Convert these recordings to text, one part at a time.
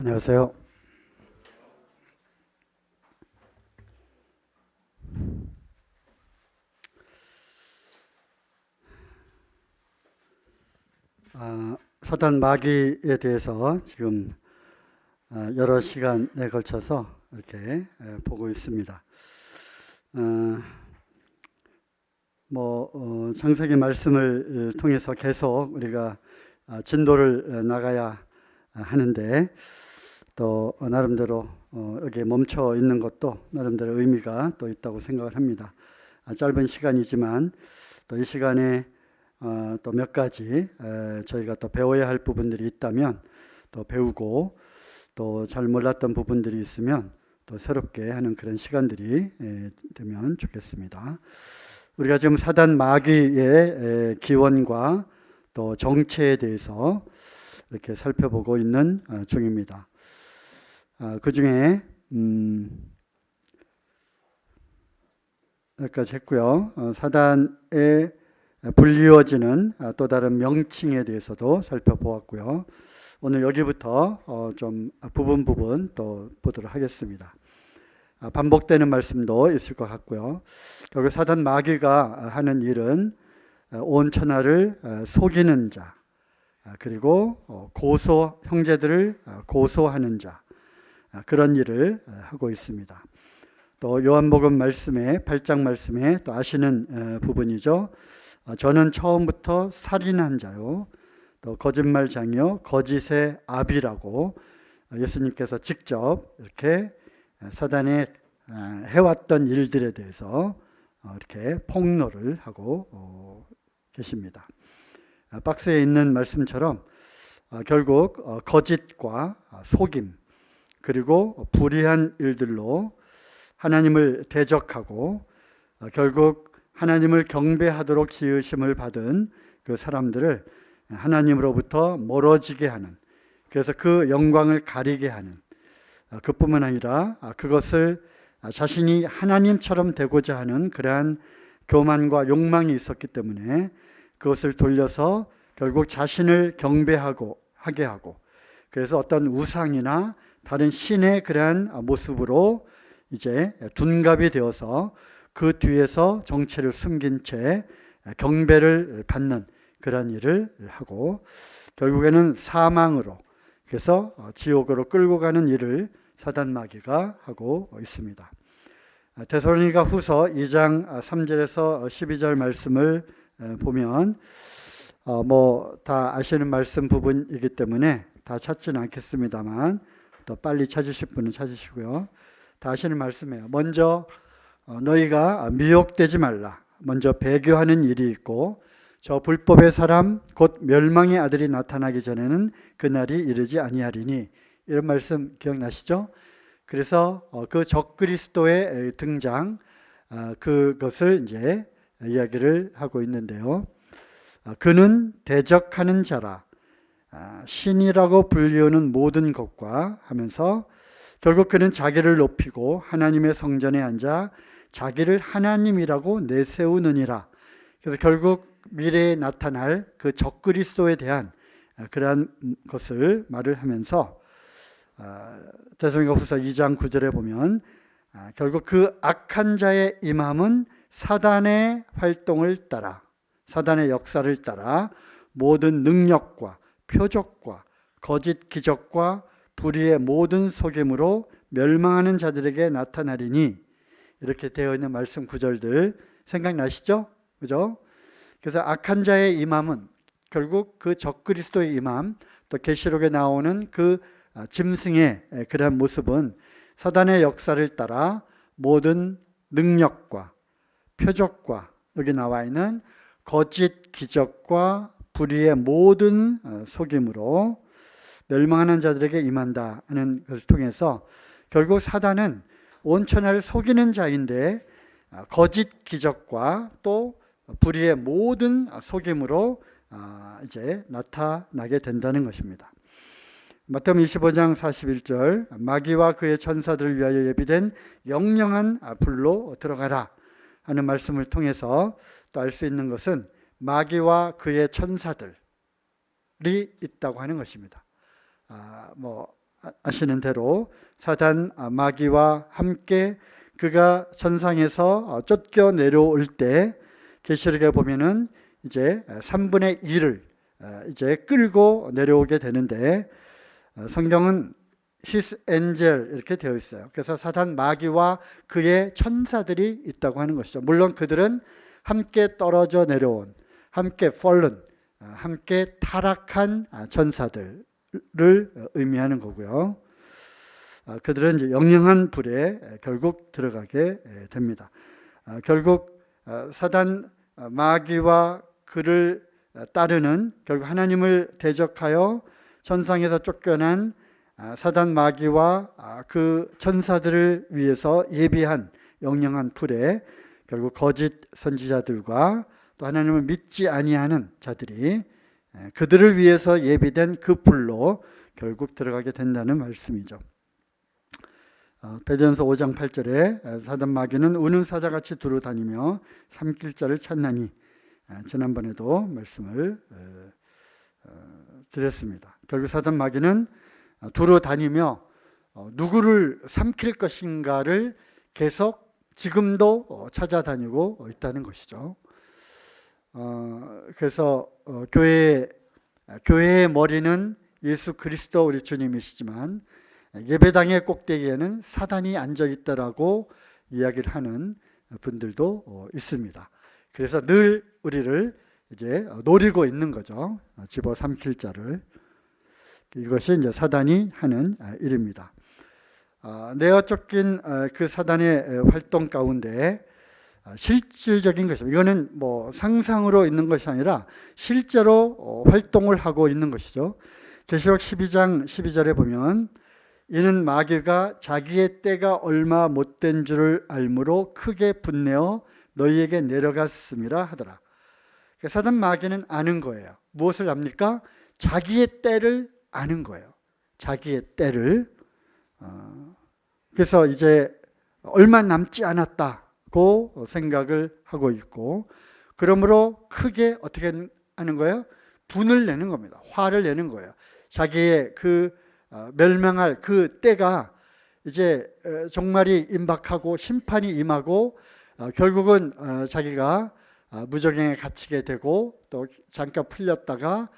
안녕하세요. 사단 마귀에 대해서 지금 여러 시간에 걸쳐서 이렇게 보고 있습니다. 창세기 말씀을 통해서 계속 우리가 진도를 나가야 하는데 또 나름대로 여기에 멈춰 있는 것도 나름대로 의미가 또 있다고 생각을 합니다. 짧은 시간이지만 또 이 시간에 또 몇 가지 저희가 또 배워야 할 부분들이 있다면 또 배우고 또 잘 몰랐던 부분들이 있으면 또 새롭게 하는 그런 시간들이 되면 좋겠습니다. 우리가 지금 사단 마귀의 기원과 또 정체에 대해서 이렇게 살펴보고 있는 중입니다. 그 중에 여기까지 했고요. 사단의 불리워지는 또 다른 명칭에 대해서도 살펴보았고요. 오늘 여기부터 좀 부분 또 보도록 하겠습니다. 반복되는 말씀도 있을 것 같고요. 결국 사단 마귀가 하는 일은 온 천하를 속이는 자, 그리고 형제들을 고소하는 자, 그런 일을 하고 있습니다. 또 요한복음 말씀에 8장 말씀에 또 아시는 부분이죠. 저는 처음부터 살인한 자요, 또 거짓말장이요, 거짓의 아비라고 예수님께서 직접 이렇게 사단의 해왔던 일들에 대해서 이렇게 폭로를 하고 계십니다. 박스에 있는 말씀처럼 결국 거짓과 속임 그리고 불의한 일들로 하나님을 대적하고 결국 하나님을 경배하도록 지으심을 받은 그 사람들을 하나님으로부터 멀어지게 하는, 그래서 그 영광을 가리게 하는, 그뿐만 아니라 그것을 자신이 하나님처럼 되고자 하는 그러한 교만과 욕망이 있었기 때문에 그것을 돌려서 결국 자신을 하게 하고, 그래서 어떤 우상이나 다른 신의 그러한 모습으로 이제 둔갑이 되어서 그 뒤에서 정체를 숨긴 채 경배를 받는 그런 일을 하고 결국에는 사망으로, 그래서 지옥으로 끌고 가는 일을 사단 마귀가 하고 있습니다. 데살로니가 후서 2장 3절에서 12절 말씀을 보면 다 아시는 말씀 부분이기 때문에 다 찾지는 않겠습니다만 또 빨리 찾으실 분은 찾으시고요. 다 아시는 말씀이에요. 먼저 너희가 미혹되지 말라. 먼저 배교하는 일이 있고 저 불법의 사람 곧 멸망의 아들이 나타나기 전에는 그날이 이르지 아니하리니, 이런 말씀 기억나시죠? 그래서 그 적그리스도의 등장, 그것을 이제 이야기를 하고 있는데요. 그는 대적하는 자라, 신이라고 불리우는 모든 것과 하면서 결국 그는 자기를 높이고 하나님의 성전에 앉아 자기를 하나님이라고 내세우느니라. 그래서 결국 미래에 나타날 그 적그리스도에 대한 그러한 것을 말을 하면서 데살로니가 후서 2장 9절에 보면 결국 그 악한 자의 임함은 사단의 활동을 따라, 사단의 역사를 따라 모든 능력과 표적과 거짓 기적과 불의의 모든 속임으로 멸망하는 자들에게 나타나리니, 이렇게 되어 있는 말씀 구절들 생각나시죠? 그죠? 그래서 악한 자의 임함은 결국 그 적그리스도의 임함, 또 계시록에 나오는 그 짐승의 그러한 모습은 사단의 역사를 따라 모든 능력과 표적과 여기 나와 있는 거짓 기적과 불의의 모든 속임으로 멸망하는 자들에게 임한다 하는 것을 통해서 결국 사단은 온 천하를 속이는 자인데 거짓 기적과 또 불의의 모든 속임으로 이제 나타나게 된다는 것입니다. 마태복음 25장 41절 마귀와 그의 천사들을 위하여 예비된 영영한 불로 들어가라 하는 말씀을 통해서 또 알 수 있는 것은 마귀와 그의 천사들이 있다고 하는 것입니다. 아시는 대로 사단 마귀와 함께 그가 천상에서 쫓겨 내려올 때 계시록에 보면은 이제 3분의 1을 이제 끌고 내려오게 되는데 성경은 his angel 이렇게 되어 있어요. 그래서 사단 마귀와 그의 천사들이 있다고 하는 것이죠. 물론 그들은 함께 떨어져 내려온, 함께 fallen, 함께 타락한 천사들을 의미하는 거고요. 그들은 이제 영영한 불에 결국 들어가게 됩니다. 결국 사단 마귀와 그를 따르는, 결국 하나님을 대적하여 천상에서 쫓겨난 사단 마귀와 그 천사들을 위해서 예비한 영영한 불에 결국 거짓 선지자들과 또 하나님을 믿지 아니하는 자들이 그들을 위해서 예비된 그 불로 결국 들어가게 된다는 말씀이죠. 베드로전서 5장 8절에 사단 마귀는 우는 사자같이 두루 다니며 삼킬 자를 찾나니, 지난번에도 말씀을 드렸습니다. 결국 사단 마귀는 두루 다니며 누구를 삼킬 것인가를 계속 지금도 찾아다니고 있다는 것이죠. 그래서 교회의 머리는 예수 그리스도 우리 주님이시지만 예배당의 꼭대기에는 사단이 앉아 있다라고 이야기를 하는 분들도 있습니다. 그래서 늘 우리를 이제 노리고 있는 거죠. 집어 삼킬 자를. 이것이 이제 사단이 하는 일입니다. 내어 쫓긴 그 사단의 활동 가운데 실질적인 것입니다. 이거는 뭐 상상으로 있는 것이 아니라 실제로 활동을 하고 있는 것이죠. 계시록 12장 12절에 보면 이는 마귀가 자기의 때가 얼마 못된 줄을 알므로 크게 분내어 너희에게 내려갔음이라 하더라. 사단 마귀는 아는 거예요. 무엇을 압니까? 자기의 때를 아는 거예요. 자기의 때를. 그래서 이제 얼마 남지 않았다고 생각을 하고 있고, 그러므로 크게 어떻게 하는 거예요? 분을 내는 겁니다. 화를 내는 거예요. 자기의 그 멸망할 그 때가 이제 종말이 임박하고 심판이 임하고 결국은 자기가 무적행에 갇히게 되고 또 잠깐 풀렸다가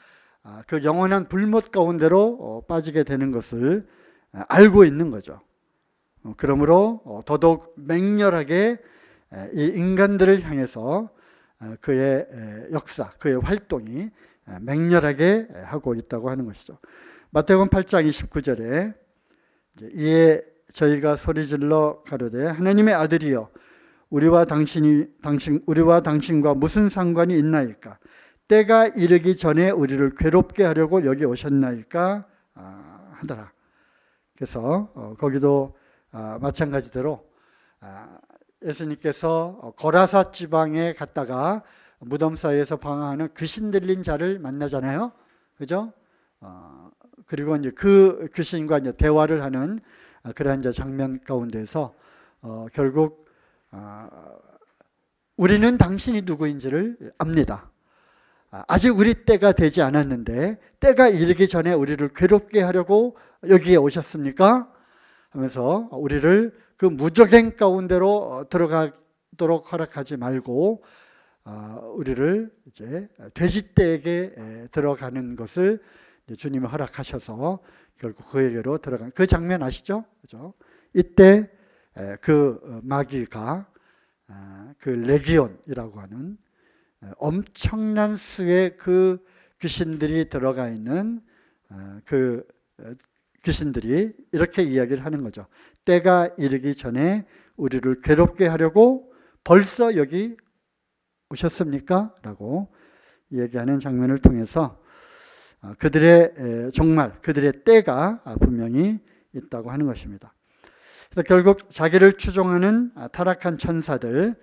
그 영원한 불못 가운데로 빠지게 되는 것을 알고 있는 거죠. 그러므로 더더욱 맹렬하게 이 인간들을 향해서 그의 역사, 그의 활동이 맹렬하게 하고 있다고 하는 것이죠. 마태복음 8장 29절에 이에 저희가 소리질러 가로되 하나님의 아들이여 우리와 당신과 무슨 상관이 있나이까? 때가 이르기 전에 우리를 괴롭게 하려고 여기 오셨나이까? 하더라. 그래서 거기도 마찬가지대로 예수님께서 거라사 지방에 갔다가 무덤 사이에서 방황하는 귀신 들린 자를 만나잖아요. 그죠? 그리고 이제 그 귀신과 이제 대화를 하는 그러한 이제 장면 가운데서 결국 우리는 당신이 누구인지를 압니다. 아직 우리 때가 되지 않았는데 때가 이르기 전에 우리를 괴롭게 하려고 여기에 오셨습니까? 하면서 우리를 그 무적행 가운데로 들어가도록 허락하지 말고 우리를 이제 돼지떼에게 들어가는 것을 주님이 허락하셔서 결국 그에게로 들어간 그 장면 아시죠? 그죠? 이때 그 마귀가 그 레기온이라고 하는 엄청난 수의 그 귀신들이 들어가 있는 그 귀신들이 이렇게 이야기를 하는 거죠. 때가 이르기 전에 우리를 괴롭게 하려고 벌써 여기 오셨습니까? 라고 얘기하는 장면을 통해서 그들의 종말, 그들의 때가 분명히 있다고 하는 것입니다. 그래서 결국 자기를 추종하는 타락한 천사들,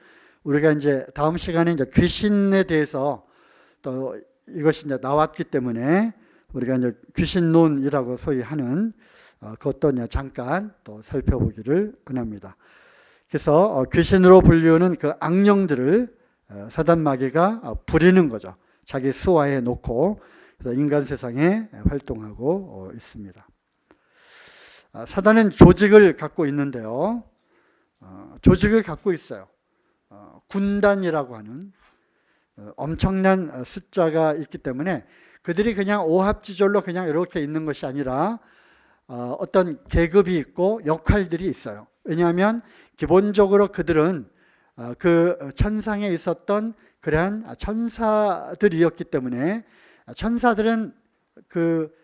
우리가 이제 다음 시간에 이제 귀신에 대해서 또 이것이 이제 나왔기 때문에 우리가 이제 귀신론이라고 소위 하는 그것도 이제 잠깐 또 살펴보기를 원합니다. 그래서 귀신으로 불리우는 그 악령들을 사단 마귀가 부리는 거죠. 자기 수하에 놓고 그래서 인간 세상에 활동하고 있습니다. 사단은 조직을 갖고 있는데요. 조직을 갖고 있어요. 군단이라고 하는 엄청난 숫자가 있기 때문에 그들이 그냥 오합지졸로 그냥 이렇게 있는 것이 아니라 어떤 계급이 있고 역할들이 있어요. 왜냐하면 기본적으로 그들은 그 천상에 있었던 그러한 천사들이었기 때문에 천사들은 그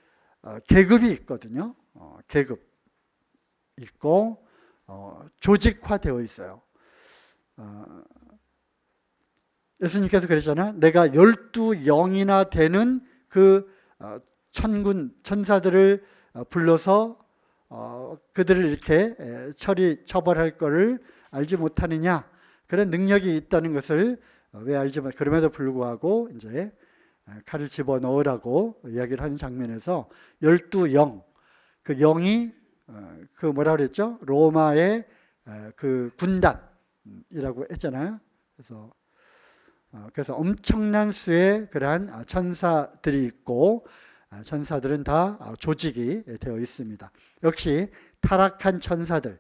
계급이 있거든요. 계급 있고 조직화되어 있어요. 예수님께서 그러잖아요. 내가 12영이나 되는 그 천군 천사들을 불러서 그들을 이렇게 처벌할 것을 알지 못하느냐, 그런 능력이 있다는 것을 왜 알지 못, 그럼에도 불구하고 이제 칼을 집어넣으라고 이야기를 하는 장면에서 12영, 그 영이 그 뭐라 그랬죠? 로마의 그 군단이라고 했잖아요. 그래서 엄청난 수의 그러한 천사들이 있고 천사들은 다 조직이 되어 있습니다. 역시 타락한 천사들,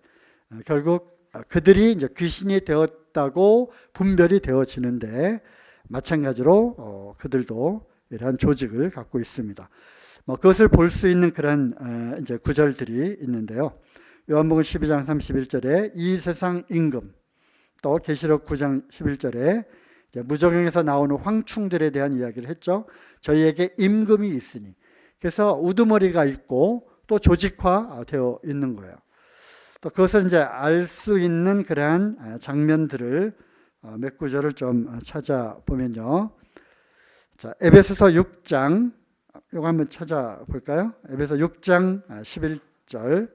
결국 그들이 이제 귀신이 되었다고 분별이 되어지는데 마찬가지로 그들도 이러한 조직을 갖고 있습니다. 그것을 볼 수 있는 그런 이제 구절들이 있는데요. 요한복음 12장 31절에 이 세상 임금, 또 계시록 9장 11절에 무저갱에서 나오는 황충들에 대한 이야기를 했죠. 저희에게 임금이 있으니, 그래서 우두머리가 있고 또 조직화되어 있는 거예요. 또 그것을 이제 알 수 있는 그러한 장면들을 몇 구절을 좀 찾아보면요. 자, 에베소서 6장, 이거 한번 찾아볼까요? 에베소 6장 11절.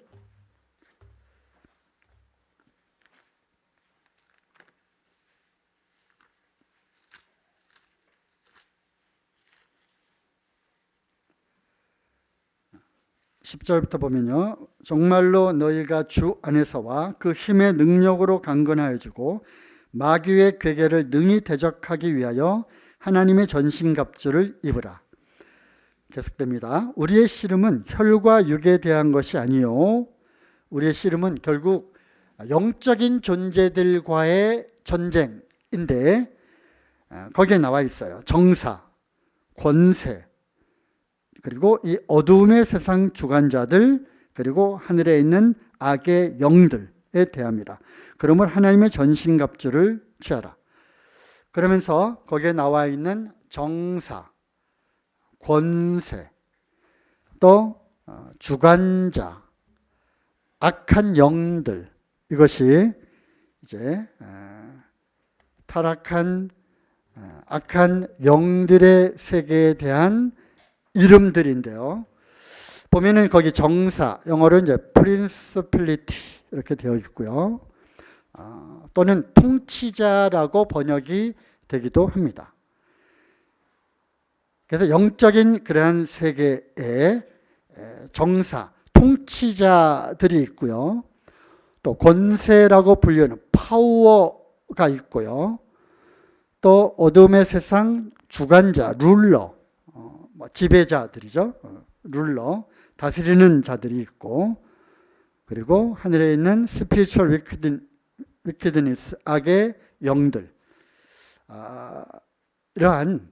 (10절부터) 보면요. 정말로 너희가 주 안에서와 그 힘의 능력으로 강건하여지고 마귀의 괴계를 능히 대적하기 위하여 하나님의 전신갑주를 입으라. 계속됩니다. 우리의 씨름은 혈과 육에 대한 것이 아니요, 우리의 씨름은 결국 영적인 존재들과의 전쟁인데 거기에 나와 있어요. 정사, 권세, 그리고 이 어두움의 세상 주관자들, 그리고 하늘에 있는 악의 영들에 대합니다. 그러므로 하나님의 전신갑주를 취하라. 그러면서 거기에 나와 있는 정사, 권세, 또 주관자, 악한 영들, 이것이 이제 타락한 악한 영들의 세계에 대한 이름들인데요. 보면은 거기 정사, 영어로 이제 principality 이렇게 되어 있고요. 또는 통치자라고 번역이 되기도 합니다. 그래서 영적인 그러한 세계에 정사, 통치자들이 있고요. 또 권세라고 불리는 파워가 있고요. 또 어둠의 세상 주관자, 룰러, 지배자들이죠. 룰러, 다스리는 자들이 있고, 그리고 하늘에 있는 스피리추얼 위키드니스, 악의 영들, 이러한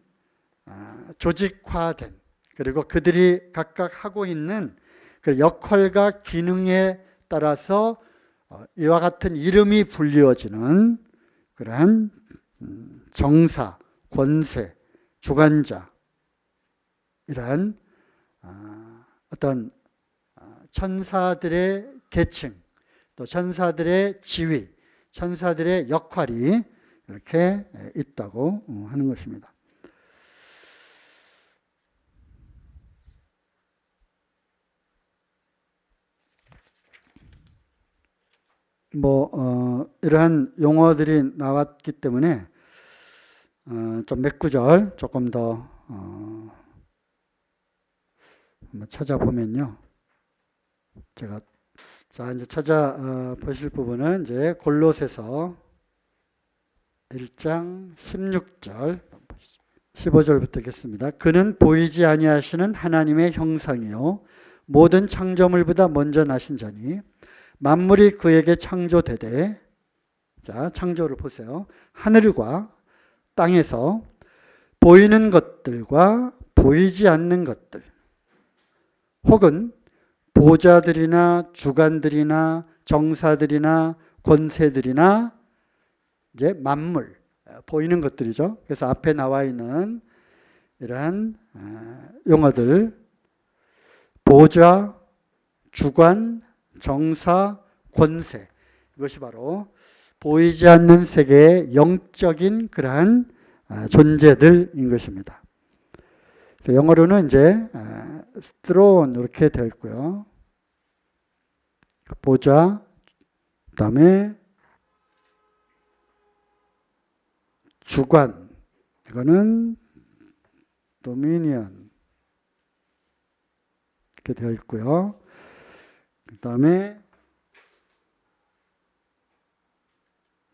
조직화된, 그리고 그들이 각각 하고 있는 그 역할과 기능에 따라서 이와 같은 이름이 불리어지는 그러한 정사, 권세, 주관자, 이러한 어떤 천사들의 계층, 또 천사들의 지위, 천사들의 역할이 이렇게 있다고 하는 것입니다. 이러한 용어들이 나왔기 때문에 좀 몇 구절 조금 더 한번 찾아보면요. 제가 이제 찾아보실 부분은 이제 골로새서 1장 16절, 15절부터 읽겠습니다. 그는 보이지 아니하시는 하나님의 형상이요 모든 창조물보다 먼저 나신 자니 만물이 그에게 창조되되, 자, 창조를 보세요. 하늘과 땅에서 보이는 것들과 보이지 않는 것들, 혹은 보좌들이나 주관들이나 정사들이나 권세들이나 이제 만물, 보이는 것들이죠. 그래서 앞에 나와 있는 이러한 용어들, 보좌, 주관, 정사, 권세, 이것이 바로 보이지 않는 세계의 영적인 그러한 존재들인 것입니다. 영어로는 이제 throne 이렇게 되어 있고요. 보좌, 그다음에 주관, 이거는 dominion 이렇게 되어 있고요. 그다음에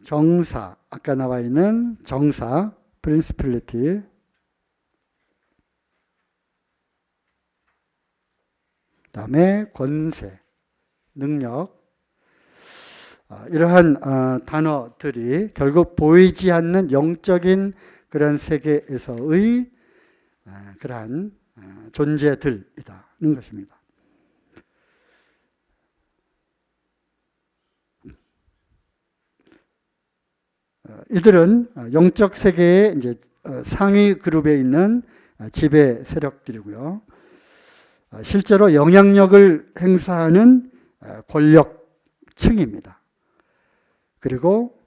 정사, 아까 나와 있는 정사, principality, 그다음에 권세, 능력, 이러한 단어들이 결국 보이지 않는 영적인 그런 세계에서의 그러한 존재들이라는 것입니다. 이들은 영적 세계의 이제 상위 그룹에 있는 지배 세력들이고요. 실제로 영향력을 행사하는 권력층입니다. 그리고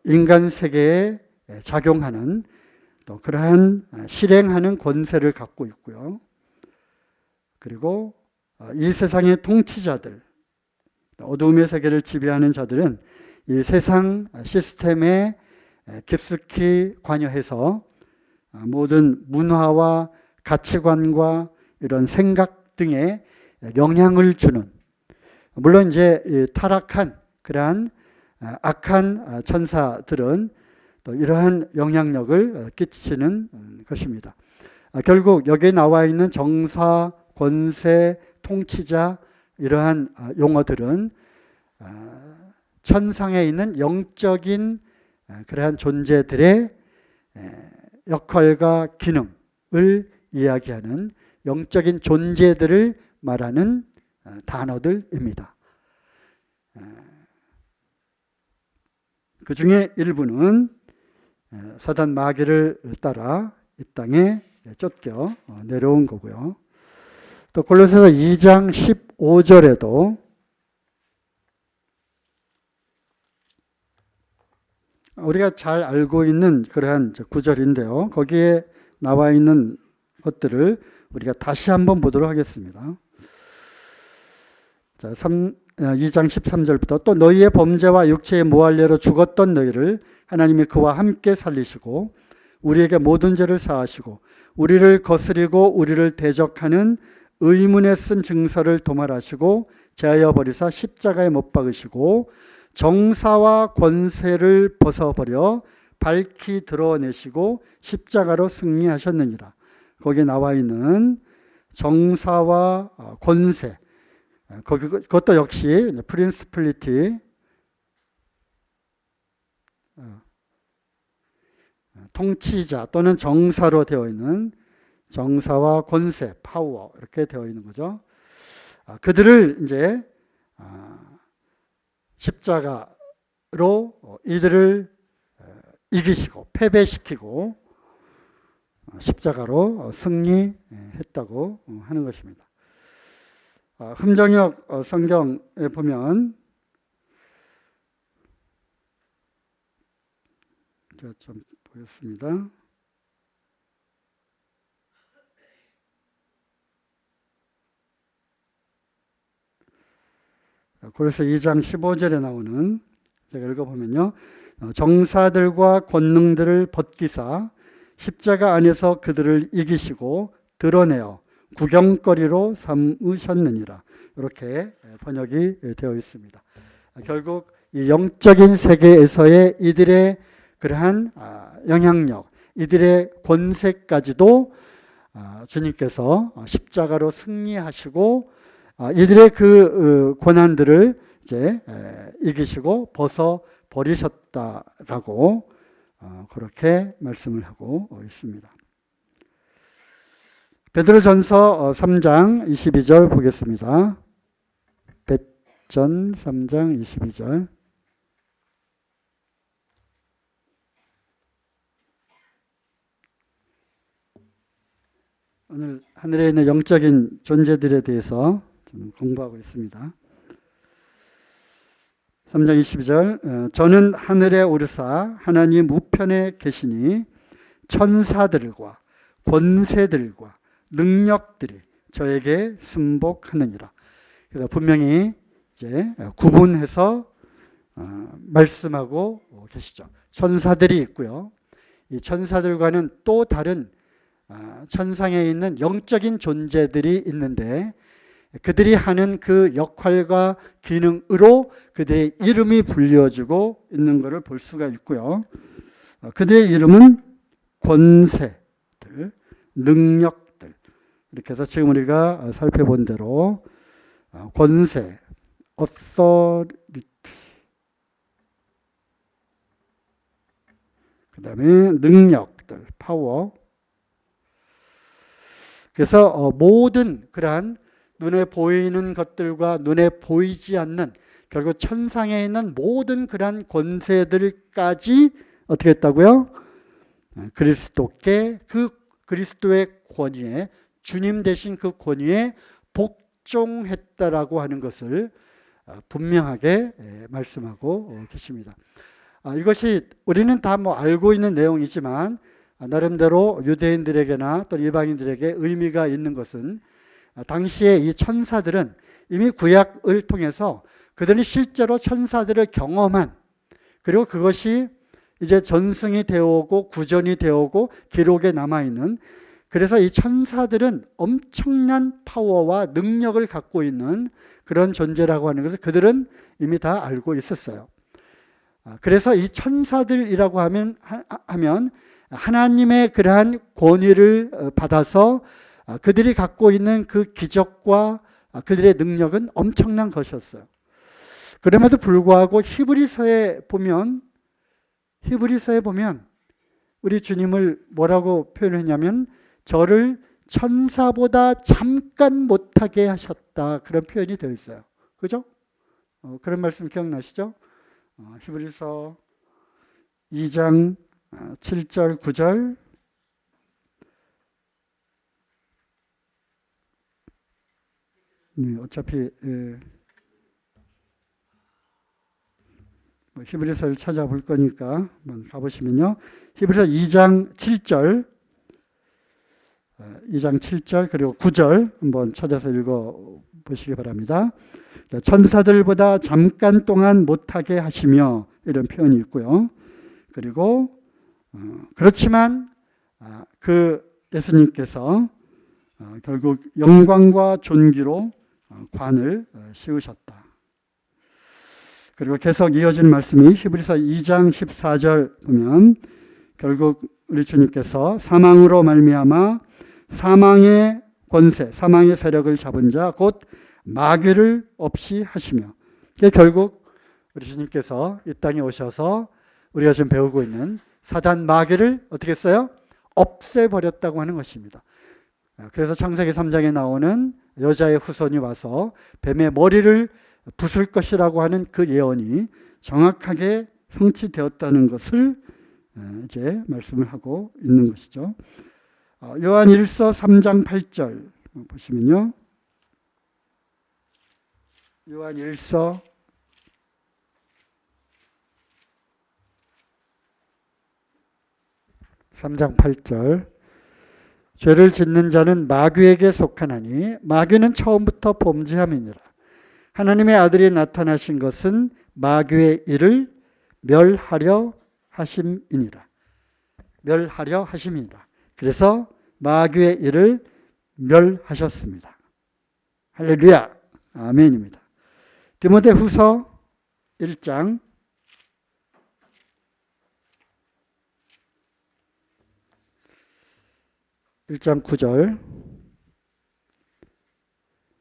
인간 세계에 작용하는 또 그러한 실행하는 권세를 갖고 있고요. 그리고 이 세상의 통치자들, 어둠의 세계를 지배하는 자들은 이 세상 시스템에 깊숙이 관여해서 모든 문화와 가치관과 이런 생각 등에 영향을 주는, 물론 이제 타락한 그러한 악한 천사들은 또 이러한 영향력을 끼치는 것입니다. 결국 여기에 나와 있는 정사, 권세, 통치자, 이러한 용어들은 천상에 있는 영적인 그러한 존재들의 역할과 기능을 이야기하는 영적인 존재들을 말하는 단어들입니다. 그 중에 일부는 사단 마귀를 따라 이 땅에 쫓겨 내려온 거고요. 또 골로새서 2장 15절에도 우리가 잘 알고 있는 그러한 구절인데요. 거기에 나와 있는 것들을 우리가 다시 한번 보도록 하겠습니다. 자, 2장 13절부터 또 너희의 범죄와 육체의 모할례로 죽었던 너희를 하나님이 그와 함께 살리시고 우리에게 모든 죄를 사하시고 우리를 거스리고 우리를 대적하는 의문에 쓴 증서를 도말하시고 제하여 버리사 십자가에 못 박으시고 정사와 권세를 벗어버려 밝히 드러내시고 십자가로 승리하셨느니라. 거기에 나와 있는 정사와 권세, 그것도 역시 프린스플리티, 통치자 또는 정사로 되어 있는 정사와 권세, 파워 이렇게 되어 있는 거죠. 그들을 이제 십자가로 이들을 이기시고 패배시키고 십자가로 승리했다고 하는 것입니다. 흠정역 성경에 보면 제가 좀 보였습니다. 그래서 2장 15절에 나오는, 제가 읽어보면요, 정사들과 권능들을 벗기사 십자가 안에서 그들을 이기시고 드러내어 구경거리로 삼으셨느니라. 이렇게 번역이 되어 있습니다. 결국 이 영적인 세계에서의 이들의 그러한 영향력, 이들의 권세까지도 주님께서 십자가로 승리하시고 이들의 그 고난들을 이제 이기시고 벗어 버리셨다라고 그렇게 말씀을 하고 있습니다. 베드로전서 3장 22절 보겠습니다. 전 3장 22절. 오늘 하늘에 있는 영적인 존재들에 대해서 좀 공부하고 있습니다. 3장 22절. 저는 하늘에 오르사 하나님 우편에 계시니 천사들과 권세들과 능력들이 저에게 순복하느니라. 그래서 분명히 이제 구분해서 말씀하고 계시죠. 천사들이 있고요. 이 천사들과는 또 다른 천상에 있는 영적인 존재들이 있는데 그들이 하는 그 역할과 기능으로 그들의 이름이 불려지고 있는 것을 볼 수가 있고요. 그들의 이름은 권세들, 능력들. 이렇게 해서 지금 우리가 살펴본 대로 권세, authority, 그 다음에 능력들, 파워. 그래서 모든 그러한 눈에 보이는 것들과 눈에 보이지 않는 결국 천상에 있는 모든 그러한 권세들까지 어떻게 했다고요? 그리스도께 그 그리스도의 권위에 주님 되신 그 권위에 복종했다라고 하는 것을 분명하게 말씀하고 계십니다. 이것이 우리는 다 뭐 알고 있는 내용이지만 나름대로 유대인들에게나 또 이방인들에게 의미가 있는 것은 당시에 이 천사들은 이미 구약을 통해서 그들이 실제로 천사들을 경험한, 그리고 그것이 이제 전승이 되어오고 구전이 되어오고 기록에 남아있는, 그래서 이 천사들은 엄청난 파워와 능력을 갖고 있는 그런 존재라고 하는 것을 그들은 이미 다 알고 있었어요. 그래서 이 천사들이라고 하면 하나님의 그러한 권위를 받아서 그들이 갖고 있는 그 기적과 그들의 능력은 엄청난 것이었어요. 그럼에도 불구하고 히브리서에 보면 우리 주님을 뭐라고 표현했냐면 저를 천사보다 잠깐 못하게 하셨다, 그런 표현이 되어 있어요. 그죠? 그런 말씀 기억나시죠? 히브리서 2장 7절 9절. 어차피 히브리서를 찾아볼 거니까 한번 가보시면요. 히브리서 2장 7절, 2장 7절 그리고 9절 한번 찾아서 읽어보시기 바랍니다. 천사들보다 잠깐 동안 못하게 하시며, 이런 표현이 있고요. 그리고 그렇지만 그 예수님께서 결국 영광과 존귀로 관을 씌우셨다. 그리고 계속 이어진 말씀이 히브리서 2장 14절 보면 결국 우리 주님께서 사망으로 말미암아 사망의 권세, 사망의 세력을 잡은 자 곧 마귀를 없이 하시며, 결국 우리 주님께서 이 땅에 오셔서 우리가 지금 배우고 있는 사단 마귀를 어떻게 했어요? 없애버렸다고 하는 것입니다. 그래서 창세기 3장에 나오는 여자의 후손이 와서 뱀의 머리를 부술 것이라고 하는 그 예언이 정확하게 성취되었다는 것을 이제 말씀을 하고 있는 것이죠. 요한 1서 3장 8절 보시면요. 요한 1서 3장 8절. 죄를 짓는 자는 마귀에게 속하나니 마귀는 처음부터 범죄함이니라. 하나님의 아들이 나타나신 것은 마귀의 일을 멸하려 하심이니라. 멸하려 하심이니라. 그래서 마귀의 일을 멸하셨습니다. 할렐루야. 아멘입니다. 디모데후서 1장 1장 9절.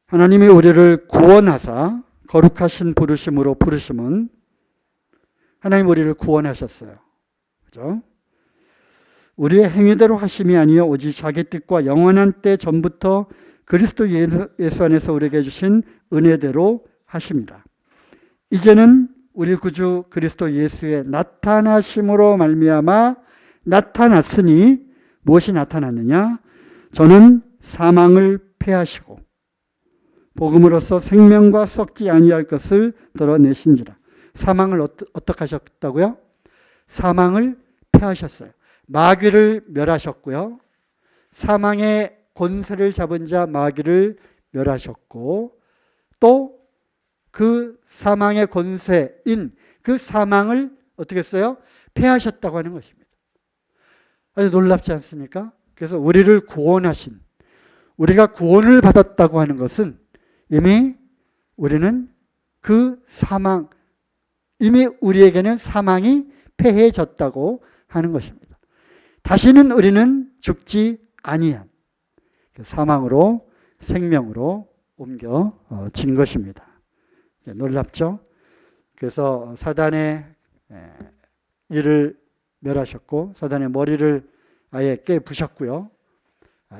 하나님이 우리를 구원하사 거룩하신 부르심으로 부르심은 하나님 우리를 구원하셨어요. 그죠? 우리의 행위대로 하심이 아니요 오직 자기 뜻과 영원한 때 전부터 그리스도 예수 안에서 우리에게 주신 은혜대로 하심이라. 이제는 우리 구주 그리스도 예수의 나타나심으로 말미암아 나타났으니 무엇이 나타났느냐? 저는 사망을 패하시고 복음으로써 생명과 썩지 아니할 것을 드러내신지라. 사망을 어떻게 하셨다고요? 사망을 패하셨어요. 마귀를 멸하셨고요. 사망의 권세를 잡은 자 마귀를 멸하셨고 또 그 사망의 권세인 그 사망을 어떻게 했어요? 패하셨다고 하는 것입니다. 아주 놀랍지 않습니까? 그래서 우리를 구원하신, 우리가 구원을 받았다고 하는 것은 이미 우리는 그 사망, 이미 우리에게는 사망이 패해졌다고 하는 것입니다. 다시는 우리는 죽지 아니한 사망으로 생명으로 옮겨진 것입니다. 놀랍죠? 그래서 사단의 일을 멸하셨고 사단의 머리를 아예 깨부셨고요.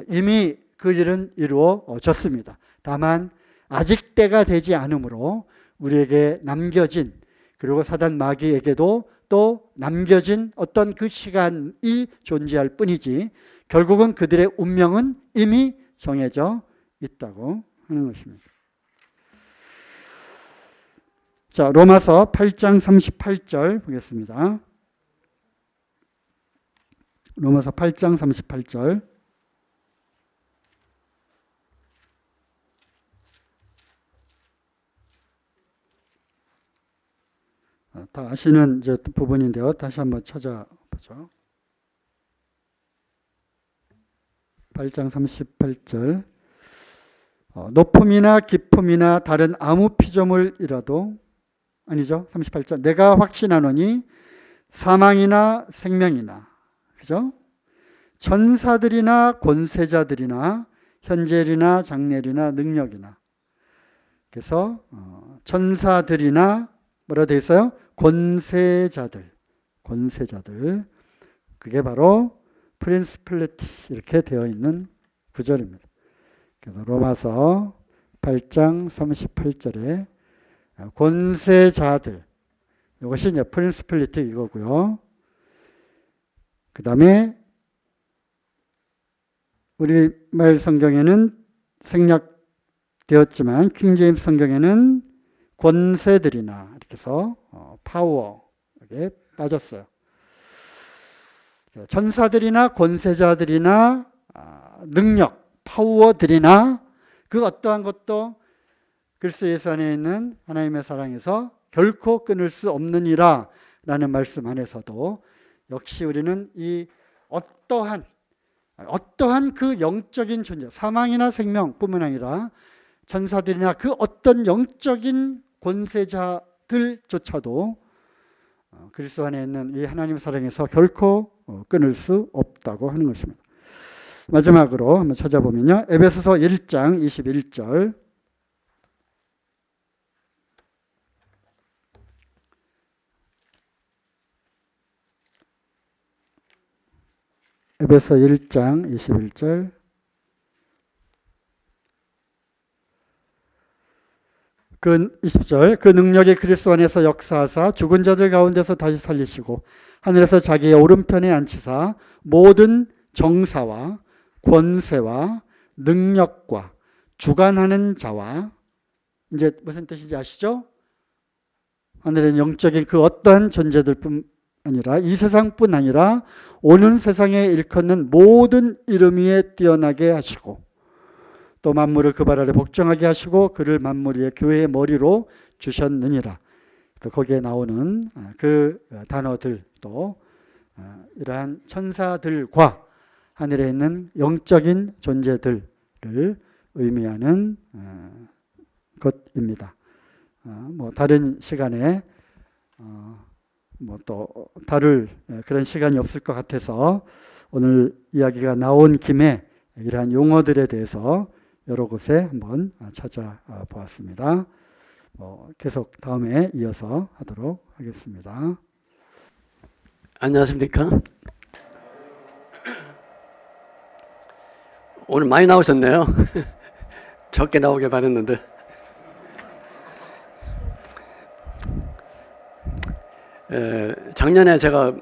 이미 그 일은 이루어졌습니다. 다만 아직 때가 되지 않으므로 우리에게 남겨진, 그리고 사단 마귀에게도 또 남겨진 어떤 그 시간이 존재할 뿐이지 결국은 그들의 운명은 이미 정해져 있다고 하는 것입니다. 자, 로마서 8장 38절 보겠습니다. 로마서 8장 38절. 다 아시는 이제 부분인데요. 다시 한번 찾아보죠. 8장 38절. 높음이나 깊음이나 다른 아무 피조물이라도 아니죠. 38절. 내가 확신하노니 사망이나 생명이나 그죠? 천사들이나 권세자들이나 현재일이나 장래일이나 능력이나. 그래서 천사들이나 뭐라 되어 있어요? 권세자들. 그게 바로 프린시플리티 이렇게 되어 있는 구절입니다. 그래서 로마서 8장 38절에 권세자들, 이것이 이제 프린시플리티 이거고요. 그 다음에 우리말 성경에는 생략되었지만 킹제임스 성경에는 권세들이나 이렇게 해서 파워 이렇게 빠졌어요. 천사들이나 권세자들이나 능력, 파워들이나 그 어떠한 것도 그리스도 예수 안에 있는 하나님의 사랑에서 결코 끊을 수 없느니라 라는 말씀 안에서도 역시 우리는 이 어떠한 그 영적인 존재, 사망이나 생명뿐만 아니라 천사들이나 그 어떤 영적인 권세자들조차도 그리스도 안에 있는 이 하나님의 사랑에서 결코 끊을 수 없다고 하는 것입니다. 마지막으로 한번 찾아보면요. 에베소서 1장 21절. 에베소 1장 21절. 그 20절. 그 능력이 그리스도 안에서 역사하사 죽은 자들 가운데서 다시 살리시고 하늘에서 자기의 오른편에 앉히사 모든 정사와 권세와 능력과 주관하는 자와, 이제 무슨 뜻인지 아시죠? 하늘의 영적인 그 어떠한 존재들뿐 아니라 이 세상뿐 아니라 오는 세상에 일컫는 모든 이름 위에 뛰어나게 하시고 또 만물을 그 발 아래 복종하게 하시고 그를 만물 위에 교회의 머리로 주셨느니라. 또 거기에 나오는 그 단어들도 이러한 천사들과 하늘에 있는 영적인 존재들을 의미하는 것입니다. 뭐 다른 시간에 뭐 또 다룰 그런 시간이 없을 것 같아서 오늘 이야기가 나온 김에 이러한 용어들에 대해서 여러 곳에 한번 찾아보았습니다. 계속 다음에 이어서 하도록 하겠습니다. 안녕하십니까? 오늘 많이 나오셨네요. 적게 나오길 바랬는데. 작년에 제가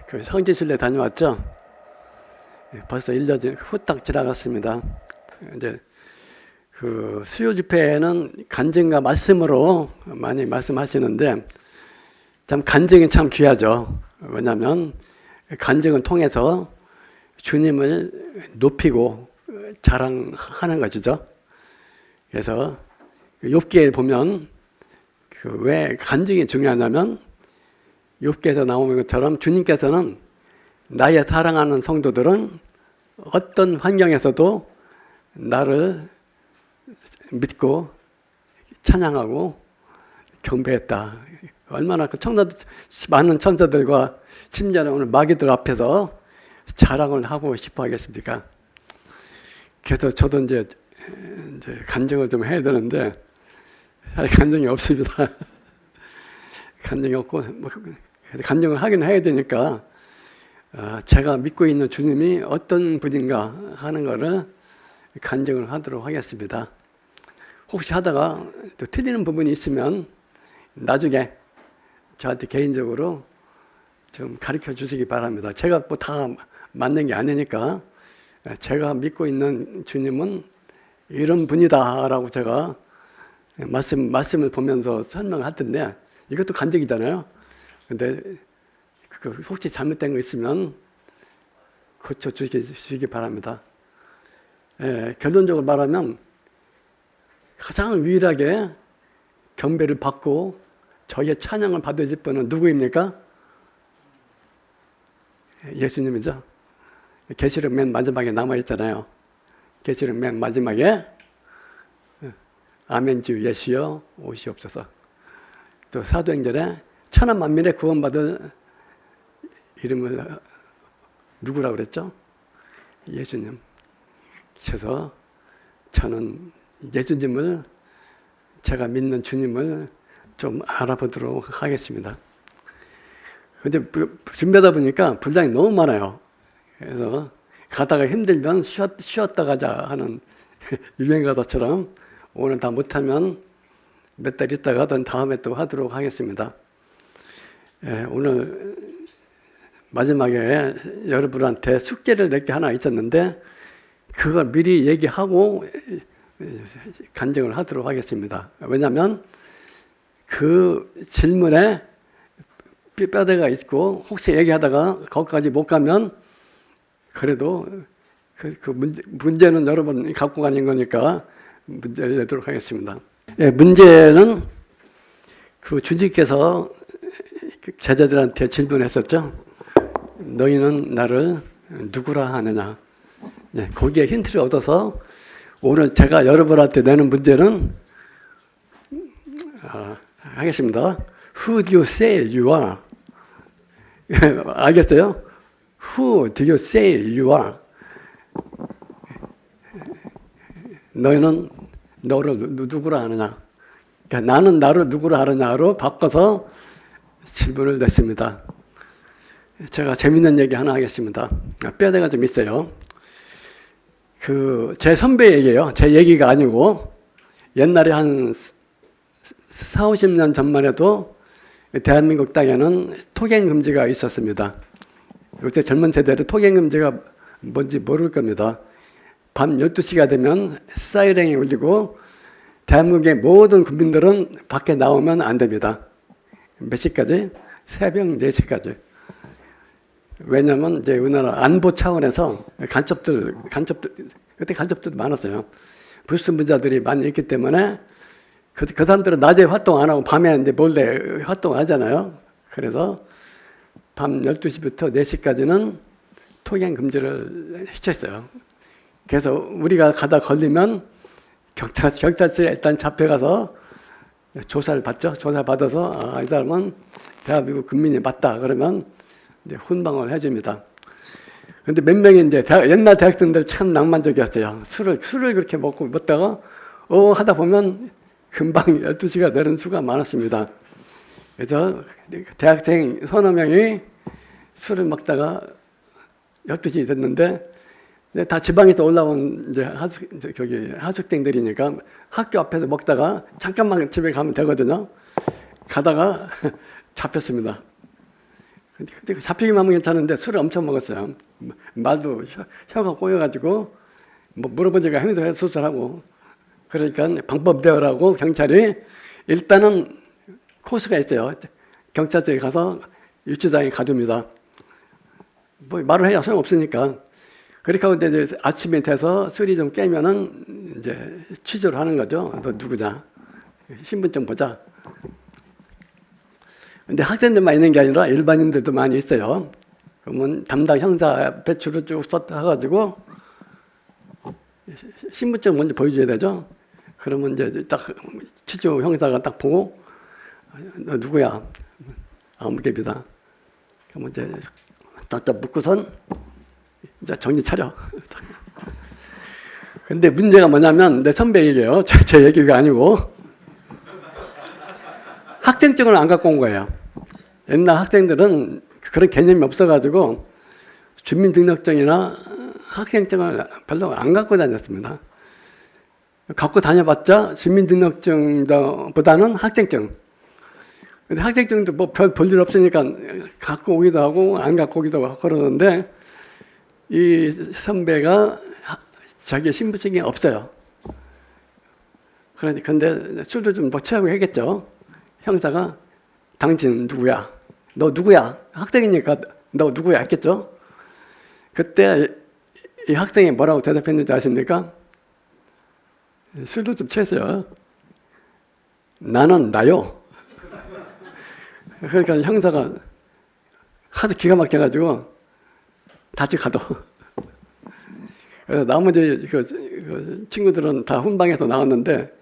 그 성지순례 다녀왔죠. 벌써 1년이 후딱 지나갔습니다. 이제 그 수요 집회에는 간증과 말씀으로 많이 말씀하시는데 참 간증이 참 귀하죠. 왜냐하면 간증을 통해서 주님을 높이고 자랑하는 것이죠. 그래서 욥기에 보면 그 왜 간증이 중요하냐면 욥기에서 나오는 것처럼 주님께서는 나의 사랑하는 성도들은 어떤 환경에서도 나를 믿고 찬양하고 경배했다. 얼마나 그 많은 천사들과 심지어는 오늘 마귀들 앞에서 자랑을 하고 싶어 하겠습니까? 그래서 저도 이제 간증을 좀 해야 되는데 간증이 없습니다. 간증이 없고 간증을 하긴 해야 되니까 제가 믿고 있는 주님이 어떤 분인가 하는 거를 간증을 하도록 하겠습니다. 혹시 하다가 또 틀리는 부분이 있으면 나중에 저한테 개인적으로 좀 가르쳐 주시기 바랍니다. 제가 뭐 다 맞는 게 아니니까 제가 믿고 있는 주님은 이런 분이다라고 제가 말씀을 보면서 설명할 텐데 이것도 간증이잖아요. 근데 혹시 잘못된 거 있으면 고쳐 주시기 바랍니다. 결론적으로 말하면 가장 유일하게 경배를 받고 저희의 찬양을 받으실 분은 누구입니까? 예수님이죠. 계시록 맨 마지막에 남아있잖아요. 계시록 맨 마지막에 아멘 주 예수여 오시옵소서. 또 사도행전에 천하 만민의 구원받을 이름을 누구라고 그랬죠? 예수님. 그래서 저는 예수님을 제가 믿는 주님을 좀 알아보도록 하겠습니다. 근데 준비하다 보니까 분량이 너무 많아요. 그래서 가다가 힘들면 쉬었다 가자 하는 유행가다처럼 오늘 다 못하면 몇 달 있다가 하든 다음에 또 하도록 하겠습니다. 오늘 마지막에 여러분한테 숙제를 낼 게 하나 있었는데 그걸 미리 얘기하고 간증을 하도록 하겠습니다. 왜냐하면 그 질문에 뼈대가 있고 혹시 얘기하다가 거기까지 못 가면 그래도 그 문제는 여러분 갖고 가는 거니까 문제를 내도록 하겠습니다. 문제는 그 주님께서 제자들한테 질문했었죠. 너희는 나를 누구라 하느냐. 거기에 힌트를 얻어서 오늘 제가 여러분한테 내는 문제는 하겠습니다. Who do you say you are? 알겠어요? Who do you say you are? 너희는 너를 누구라 하느냐? 그러니까 나는 나를 누구라 하느냐로 바꿔서 질문을 냈습니다. 제가 재밌는 얘기 하나 하겠습니다. 뼈대가 좀 있어요. 제 선배 얘기예요. 제 얘기가 아니고 옛날에 한 4, 50년 전만 해도 대한민국 땅에는 토경 금지가 있었습니다. 요새 젊은 세대는 토경 금지가 뭔지 모를 겁니다. 밤 12시가 되면 사이렌이 울리고 대한민국의 모든 국민들은 밖에 나오면 안 됩니다. 몇 시까지? 새벽 4시까지. 왜냐하면 이제 우리나라 안보 차원에서 간첩들 그때 간첩들 많았어요. 불순분자들이 많이 있기 때문에 그 사람들은 낮에 활동 안 하고 밤에 이제 몰래 활동하잖아요. 그래서 밤 12시부터 4시까지는 토경 금지를 시켰어요. 그래서 우리가 가다 걸리면 경찰서에 일단 잡혀가서 조사를 받죠. 조사 받아서 이 사람은 대한민국 국민이 맞다 그러면 이제 훈방을 해줍니다. 근데 몇 명이 이제 옛날 대학생들 참 낭만적이었어요. 술을 그렇게 먹다가, 하다 보면 금방 12시가 되는 수가 많았습니다. 그래서 대학생 서너 명이 술을 먹다가 12시 됐는데, 다 지방에서 올라온 이제 하숙생들이니까 학교 앞에서 먹다가 잠깐만 집에 가면 되거든요. 가다가 잡혔습니다. 근데 잡히기만 하면 괜찮은데 술을 엄청 먹었어요. 말도 혀가 꼬여가지고 뭐 물어보니까 행동해 수술하고, 그러니까 방법대로라고 경찰이 일단은 코스가 있어요. 경찰서에 가서 유치장에 가둡니다. 뭐 말을 해야 소용없으니까. 그렇게 하고 이제 아침에 돼서 술이 좀 깨면은 이제 취조를 하는 거죠. 너 누구냐? 신분증 보자. 근데 학생들만 있는 게 아니라 일반인들도 많이 있어요. 그러면 담당 형사 배추를 쭉 해가지고 신분증 먼저 보여줘야 되죠. 그러면 이제 딱 취조 형사가 딱 보고, 너 누구야? 아무개비다. 그러면 이제 딱 묻고선 이제 정신 차려. 근데 문제가 뭐냐면, 내 선배 얘기예요. 제 얘기가 아니고, 학생증을 안 갖고 온 거예요. 옛날 학생들은 그런 개념이 없어가지고 주민등록증이나 학생증을 별로 안 갖고 다녔습니다. 갖고 다녀봤자 주민등록증보다는 학생증. 근데 학생증도 뭐 별 볼 일 없으니까 갖고 오기도 하고 안 갖고 오기도 하고 그러는데, 이 선배가 자기 신분증이 없어요. 그러니 근데 술도 좀 뭐 취하고 했겠죠. 형사가 당신 누구야? 너 누구야? 학생이니까 너 누구야? 했겠죠. 그때 이 학생이 뭐라고 대답했는지 아십니까? 술도 좀 취했어요. 나는 나요. 그러니까 형사가 하도 기가 막혀가지고 다시 가도. 그래서 나머지 그 친구들은 다 훈방에서 나왔는데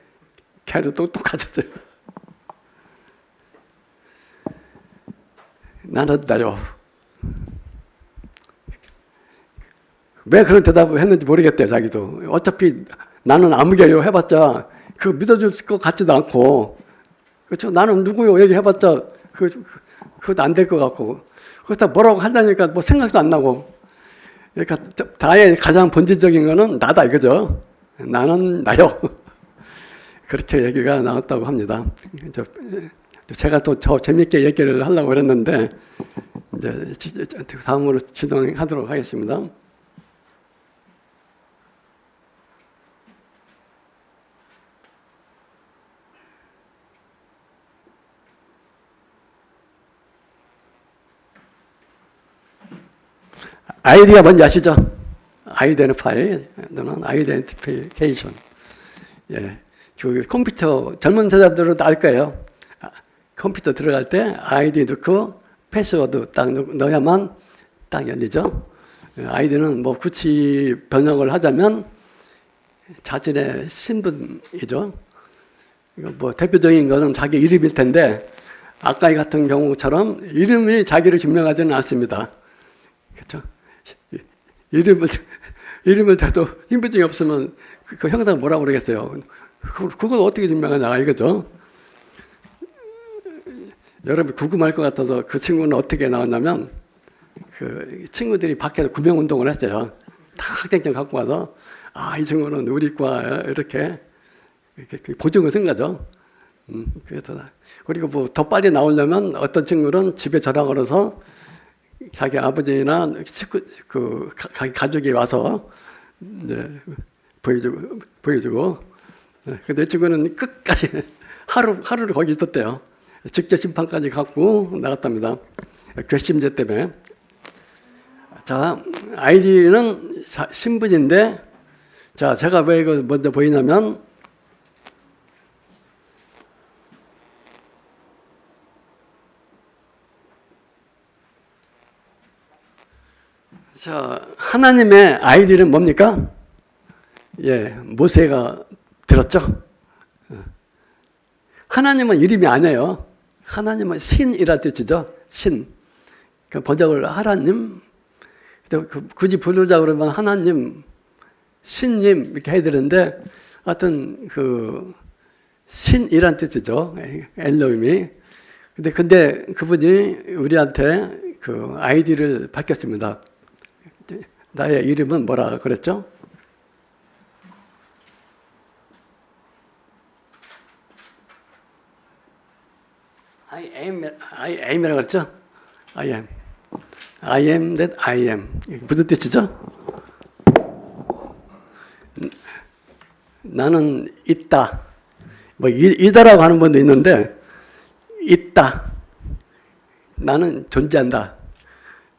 걔도 똑똑해졌어요. 나는 나요. 왜 그런 대답을 했는지 모르겠대요, 자기도. 어차피 나는 아무개요 해봤자 그거 믿어줄 것 같지도 않고, 그렇죠? 나는 누구요 얘기해봤자 그것도 안 될 것 같고, 그렇다 뭐라고 한다니까 뭐 생각도 안 나고. 그러니까 다의 가장 본질적인 거는 나다 이거죠. 나는 나요. 그렇게 얘기가 나왔다고 합니다. 제가 또 더 재밌게 얘기를 하려고 그랬는데, 이제 다음으로 진행하도록 하겠습니다. 아이디가 뭔지 아시죠? 아이덴티파이 또는 아이덴티피케이션. 예, 그 컴퓨터 젊은 세대들은 알 거예요. 컴퓨터 들어갈 때 아이디 넣고 패스워드 딱 넣어야만 딱 열리죠. 아이디는 뭐 굳이 번역을 하자면 자신의 신분이죠. 뭐 대표적인 것은 자기 이름일 텐데, 아까 이 같은 경우처럼 이름이 자기를 증명하지는 않습니다. 그렇죠? 이름을 대도 신분증이 없으면 그 형사가 뭐라고 그러겠어요? 그걸 어떻게 증명하냐 이거죠. 여러분 궁금할 것 같아서 그 친구는 어떻게 나왔냐면, 그 친구들이 밖에서 구명 운동을 했어요. 다 학생증 갖고 와서, 이 친구는 우리 과 이렇게 보증을 쓴 거죠. 그래서 그리고 뭐 더 빨리 나오려면 어떤 친구는 집에 전화 걸어서 자기 아버지나 가족이 와서 이제 보여주고. 근데 이 친구는 끝까지 하루를 거기 있었대요. 직접 심판까지 갖고 나갔답니다. 괘씸죄 때문에. 자, 아이디는 신분인데, 자, 제가 왜 이거 먼저 보이냐면, 자, 하나님의 아이디는 뭡니까? 예, 모세가 들었죠? 하나님은 이름이 아니에요. 하나님은 신이라 뜻이죠. 신. 그 번역을 하나님. 굳이 부르자 그러면 하나님, 신님 이렇게 해야 되는데 하여튼 그 신이란 뜻이죠. 엘로힘이. 근데 그분이 우리한테 그 아이디를 밝혔습니다. 나의 이름은 뭐라 그랬죠? I am이라고 그랬죠? I am. I am that I am. 무슨 뜻이죠? 나는 있다. 뭐 이다라고 하는 분도 있는데 있다. 나는 존재한다.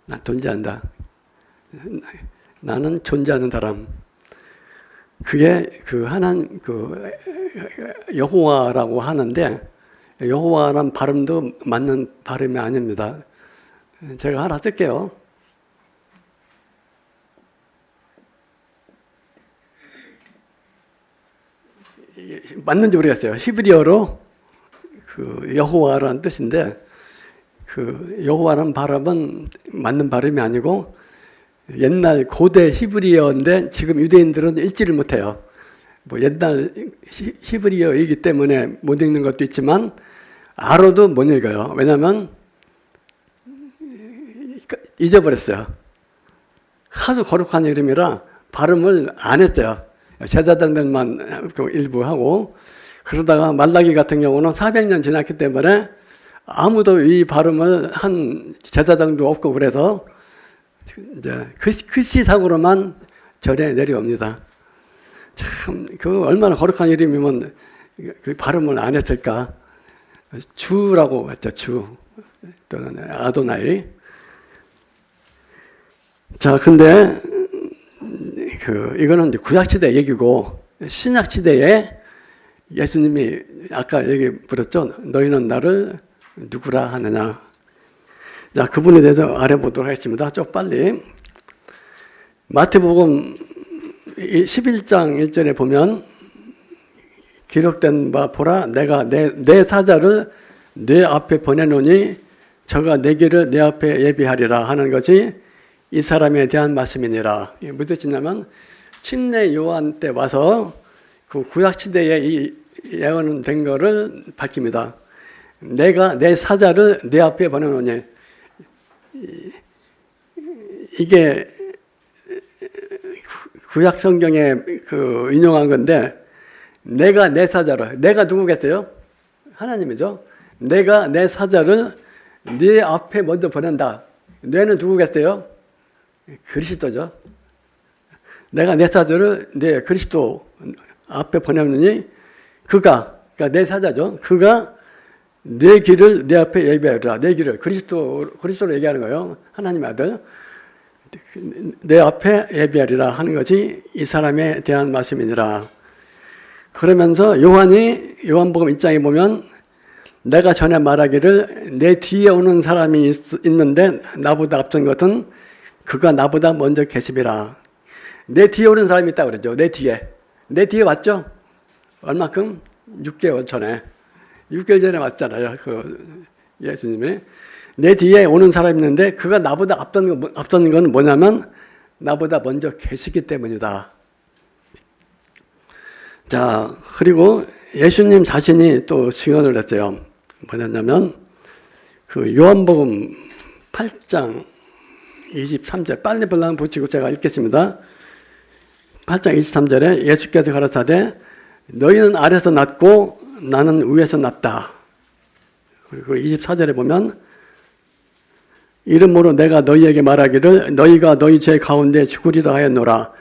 나 존재한다. 나는 존재하는 사람. 그게 그 하나님 그 여호와라고 하는데 여호와란 발음도 맞는 발음이 아닙니다. 제가 하나 쓸게요. 맞는지 모르겠어요. 히브리어로 그 여호와라는 뜻인데 그 여호와라는 발음은 맞는 발음이 아니고 옛날 고대 히브리어인데 지금 유대인들은 읽지를 못해요. 뭐 옛날 히브리어이기 때문에 못 읽는 것도 있지만 알아도 못 읽어요. 왜냐하면 잊어버렸어요. 하도 거룩한 이름이라 발음을 안 했어요. 제사장들만 일부 하고 그러다가 말라기 같은 경우는 400년 지났기 때문에 아무도 이 발음을 한 제사장도 없고 그래서 이제 글씨상으로만 절에 내려옵니다. 참, 그 얼마나 거룩한 이름이면 그 발음을 안 했을까? 주라고 했죠, 주. 또는 아도나이. 자, 근데 이거는 이제 구약시대 얘기고 신약시대에 예수님이 아까 얘기 들었죠? 너희는 나를 누구라 하느냐. 자, 그분에 대해서 알아보도록 하겠습니다. 좀 빨리. 마태복음 11장 1절에 보면 기록된 바 보라 내가 내 사자를 내 앞에 보내노니 저가 내 길을 내 앞에 예비하리라 하는 것이 이 사람에 대한 말씀이니라. 무슨 뜻이냐면 침례 요한 때 와서 그 구약시대에 이 예언된 거를 밝힙니다. 내가 내 사자를 내 앞에 보내노니 이게 구약 성경에 그 인용한 건데 내가 내 사자를 내가 누구겠어요? 하나님이죠. 내가 내 사자를 네 앞에 먼저 보낸다. 뇌는 누구겠어요? 그리스도죠. 내가 내 사자를 내 그리스도 앞에 보내느니 그러니까 내 사자죠. 그가 내 길을 내 앞에 예비하리라. 내 길을 그리스도로 얘기하는 거예요. 하나님의 아들. 내 앞에 예비하리라 하는 것이 이 사람에 대한 말씀이니라. 그러면서 요한복음 1장에 보면 내가 전에 말하기를 내 뒤에 오는 사람이 있는데 나보다 앞선 것은 그가 나보다 먼저 계십이라. 내 뒤에 오는 사람이 있다고 그러죠. 내 뒤에 왔죠? 얼마큼? 6개월 전에. 6개월 전에 왔잖아요. 그 예수님이. 내 뒤에 오는 사람이 있는데 그가 나보다 앞선 건 뭐냐면 나보다 먼저 계시기 때문이다. 자, 그리고 예수님 자신이 또 증언을 했어요. 뭐냐면 그 요한복음 8장 23절 빨리 불랑 붙이고 제가 읽겠습니다. 8장 23절에 예수께서 가라사대 너희는 아래서 났고 나는 위에서 났다. 그리고 24절에 보면 이름으로 내가 너희에게 말하기를 너희가 너희 죄 가운데 죽으리라 하였노라.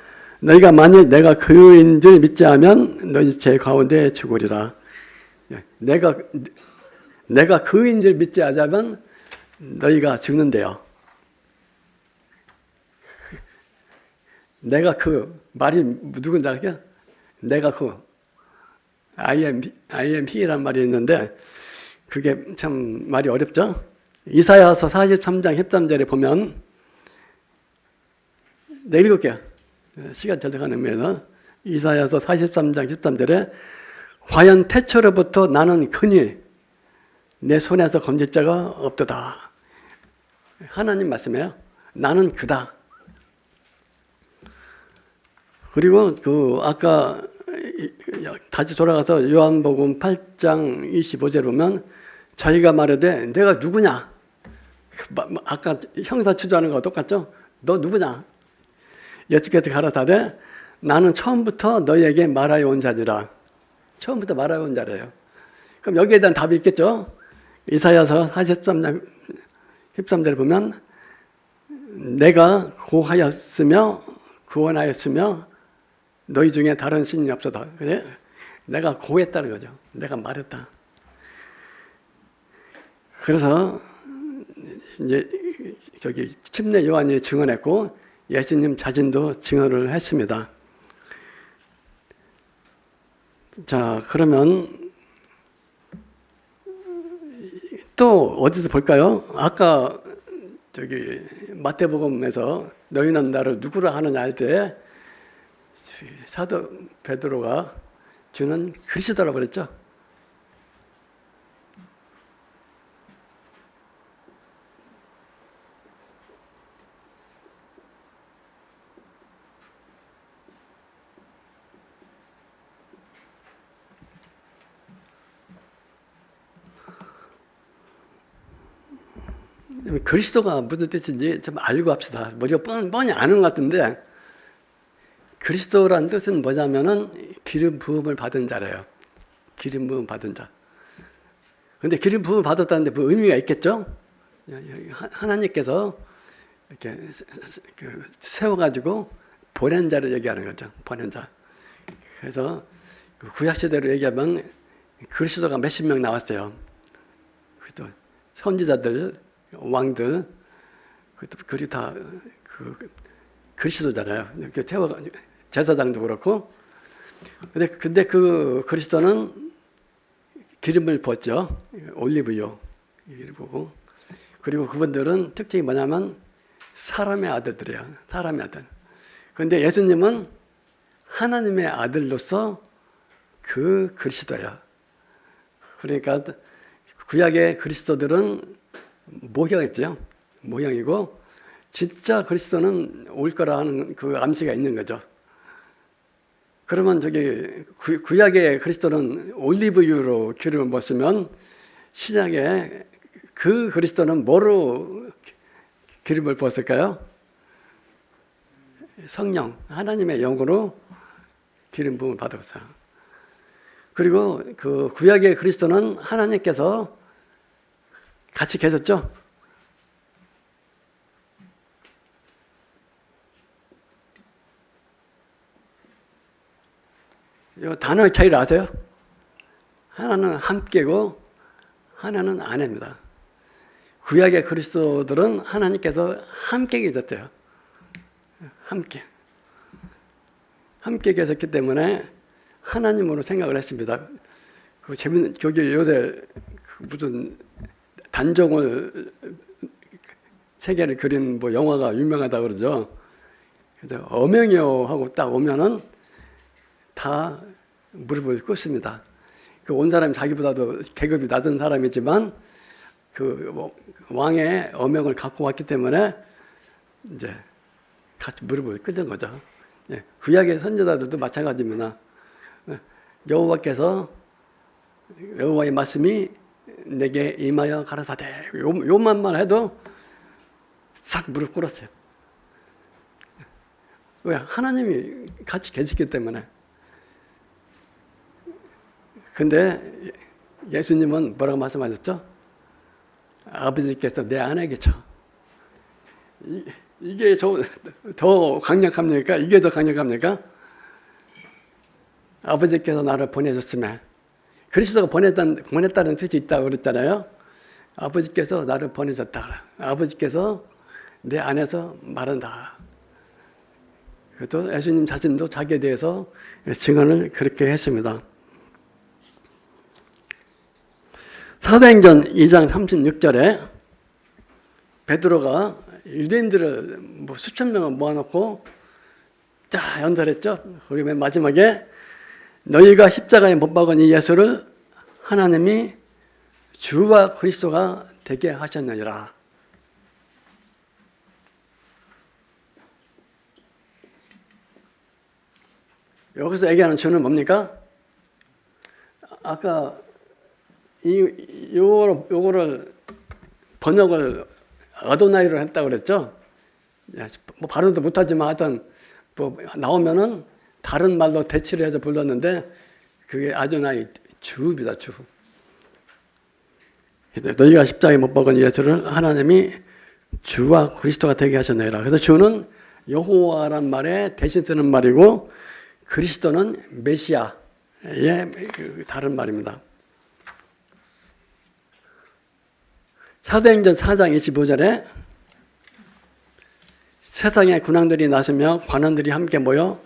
너희가 만일 내가 그인 줄 믿지 않으면 너희 죄 가운데 죽으리라. 내가 그인 줄 믿지 않으면 너희가 죽는데요. 내가 그 말이 누군지 알게? 내가 그 I am he라는 말이 있는데 그게 참 말이 어렵죠? 이사야서 43장 13절에 보면 내 읽을게요. 시간 잘 가면 이사야서 43장 13절에 과연 태초로부터 나는 크니 내 손에서 건질 자가 없도다. 하나님 말씀이에요. 나는 그다. 그리고 그 아까 다시 돌아가서 요한복음 8장 25절에 보면 자기가 말하되 내가 누구냐? 아까 형사 추조하는 거와 똑같죠? 너 누구냐? 여쭈께서 가라사대 나는 처음부터 너희에게 말하여 온 자니라. 처음부터 말하여 온 자래요. 그럼 여기에 대한 답이 있겠죠? 이사야서 43장 13절에 보면 내가 고하였으며 구원하였으며 너희 중에 다른 신이 없어다. 그래? 내가 고했다는 거죠. 내가 말했다. 그래서 이제 저기 침례 요한이 증언했고 예수님 자신도 증언을 했습니다. 자, 그러면 또 어디서 볼까요? 아까 저기 마태복음에서 너희는 나를 누구라 하느냐 할 때 사도 베드로가 주는 그리스도라고 그랬죠. 그리스도가 무슨 뜻인지 좀 알고 합시다. 우리가 뻔히 아는 것 같은데 그리스도란 뜻은 뭐냐면은 기름 부음을 받은 자래요. 기름 부음 받은 자. 근데 기름 부음을 받았다는데 뭐 의미가 있겠죠? 하나님께서 이렇게 세워가지고 보낸 자를 얘기하는 거죠. 보낸 자. 그래서 구약 시대로 얘기하면 그리스도가 몇십 명 나왔어요. 또 선지자들, 왕들, 그리 다 그리스도잖아요. 이렇게 제사장도 그렇고. 근데 그 그리스도는 기름을 부었죠. 올리브유 보고. 그리고 그분들은 특징이 뭐냐면 사람의 아들들이에요. 사람의 아들. 그런데 예수님은 하나님의 아들로서 그 그리스도예요. 그러니까 구약의 그리스도들은 모형이죠. 모형이고 진짜 그리스도는 올 거라 하는 그 암시가 있는 거죠. 그러면 저기 구약의 그리스도는 올리브유로 기름을 부었으면 신약에 그 그리스도는 뭐로 기름을 부었을까요? 성령, 하나님의 영으로 기름 부음을 받았어요. 그리고 그 구약의 그리스도는 하나님께서 같이 계셨죠? 이 단어의 차이를 아세요? 하나는 함께고 하나는 아내입니다. 구약의 그리스도들은 하나님께서 함께 계셨어요. 함께 계셨기 때문에 하나님으로 생각을 했습니다. 그 재밌는 거기 요새 무슨 단종을 세계를 그린 뭐 영화가 유명하다 그러죠. 그래서 어명이요 하고 딱 오면은 다 무릎을 꿇습니다. 그 온 사람이 자기보다도 계급이 낮은 사람이지만 그 왕의 어명을 갖고 왔기 때문에 이제 같이 무릎을 꿇는 거죠. 예, 구약의 선지자들도 마찬가지입니다. 여호와의 말씀이 내게 임하여 가라사대 요만만 해도 싹 무릎 꿇었어요. 왜? 하나님이 같이 계시기 때문에. 근데 예수님은 뭐라고 말씀하셨죠? 아버지께서 내 안에 계셔. 이게 더 강력합니까? 이게 더 강력합니까? 아버지께서 나를 보내셨으면 그리스도가 보냈다는 뜻이 있다고 그랬잖아요. 아버지께서 나를 보내셨다. 아버지께서 내 안에서 말한다. 그것도 예수님 자신도 자기에 대해서 증언을 그렇게 했습니다. 사도행전 2장 36절에 베드로가 유대인들을 뭐 수천 명을 모아놓고 자 연설했죠. 그리고 맨 마지막에 너희가 십자가에 못 박은 이 예수를 하나님이 주와 그리스도가 되게 하셨느니라. 여기서 얘기하는 주는 뭡니까? 아까 요거를 번역을 아도나이로 했다고 그랬죠? 뭐 발음도 못하지만 하여튼 뭐 나오면은 다른 말로 대치를 해서 불렀는데 그게 아도나이 주입니다. 주. 너희가 십자가에 못 박은 예수를 하나님이 주와 그리스도가 되게 하셨느니라. 그래서 주는 여호와란 말에 대신 쓰는 말이고 그리스도는 메시아의 다른 말입니다. 사도행전 4장 25절에 세상의 군왕들이 나서며 관원들이 함께 모여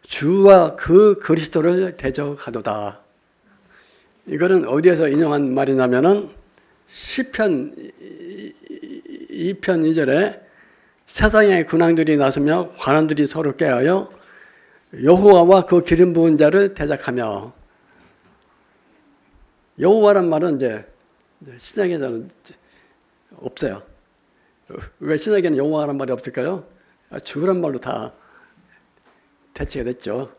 주와 그 그리스도를 대적하도다. 이거는 어디에서 인용한 말이냐면은 시편 2편 2절에 세상의 군왕들이 나서며 관원들이 서로 깨어요 여호와와 그 기름 부은 자를 대적하며. 여호와란 말은 이제 신약에는 없어요. 왜 신약에는 여호와란 말이 없을까요? 주란 말로 다 대체가 됐죠.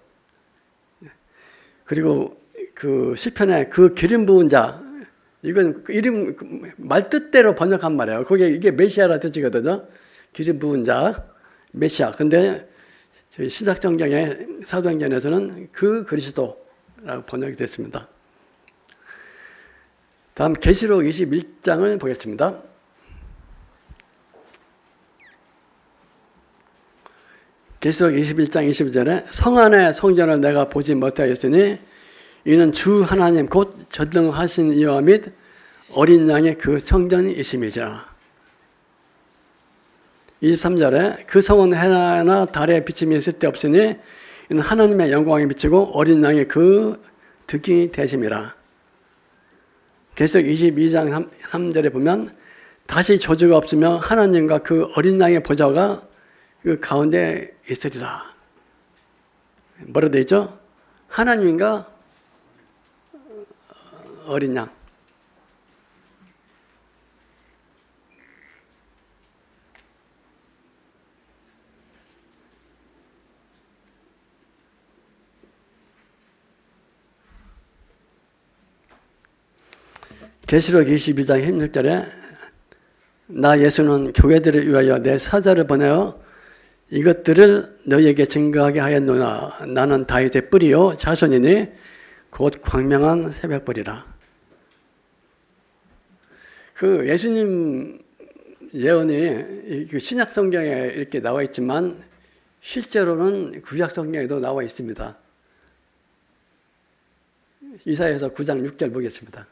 그리고 그 시편에 그 기름 부은 자, 이건 이름 말 뜻대로 번역한 말이에요. 이게 메시아라 뜻이거든요. 기름 부은 자, 메시아. 근데 저희 신약성경의 사도행전에서는 그 그리스도라고 번역이 됐습니다. 다음 계시록 21장을 보겠습니다. 계시록 21장 22절에 성 안의 성전을 내가 보지 못하였으니 이는 주 하나님 곧 전능하신 이와 및 어린 양의 그 성전이심이지라. 23절에 그 성은 해나 달에 비침이 쓸데없으니 이는 하나님의 영광이 비치고 어린 양의 그 득이 되심이라. 계시록 22장 3절에 보면 다시 저주가 없으며 하나님과 그 어린 양의 보좌가 그 가운데 있으리라. 뭐라 되어 있죠? 하나님과 어린 양. 계시록 22장 16절에 나 예수는 교회들을 위하여 내 사자를 보내어 이것들을 너희에게 증거하게 하였노나 나는 다윗의 뿌리요 자손이니 곧 광명한 새벽불이라. 그 예수님 예언이 신약 성경에 이렇게 나와 있지만 실제로는 구약 성경에도 나와 있습니다. 이사야서 9장 6절 보겠습니다.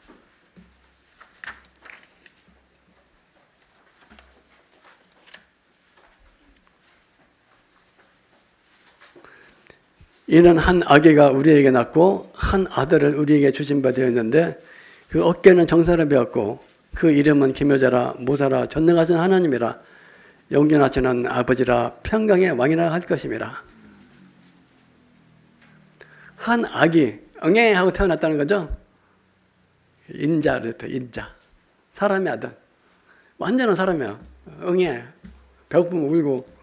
이는 한 아기가 우리에게 낳고 한 아들을 우리에게 주신 바 되었는데 그 어깨는 정사를 배웠고 그 이름은 기묘자라 모사라 전능하신 하나님이라 영존하시는 아버지라 평강의 왕이라 할 것임이라. 한 아기 응애 하고 태어났다는 거죠. 인자를 인자 사람의 아들 완전한 사람이에요. 응애 배고프면 울고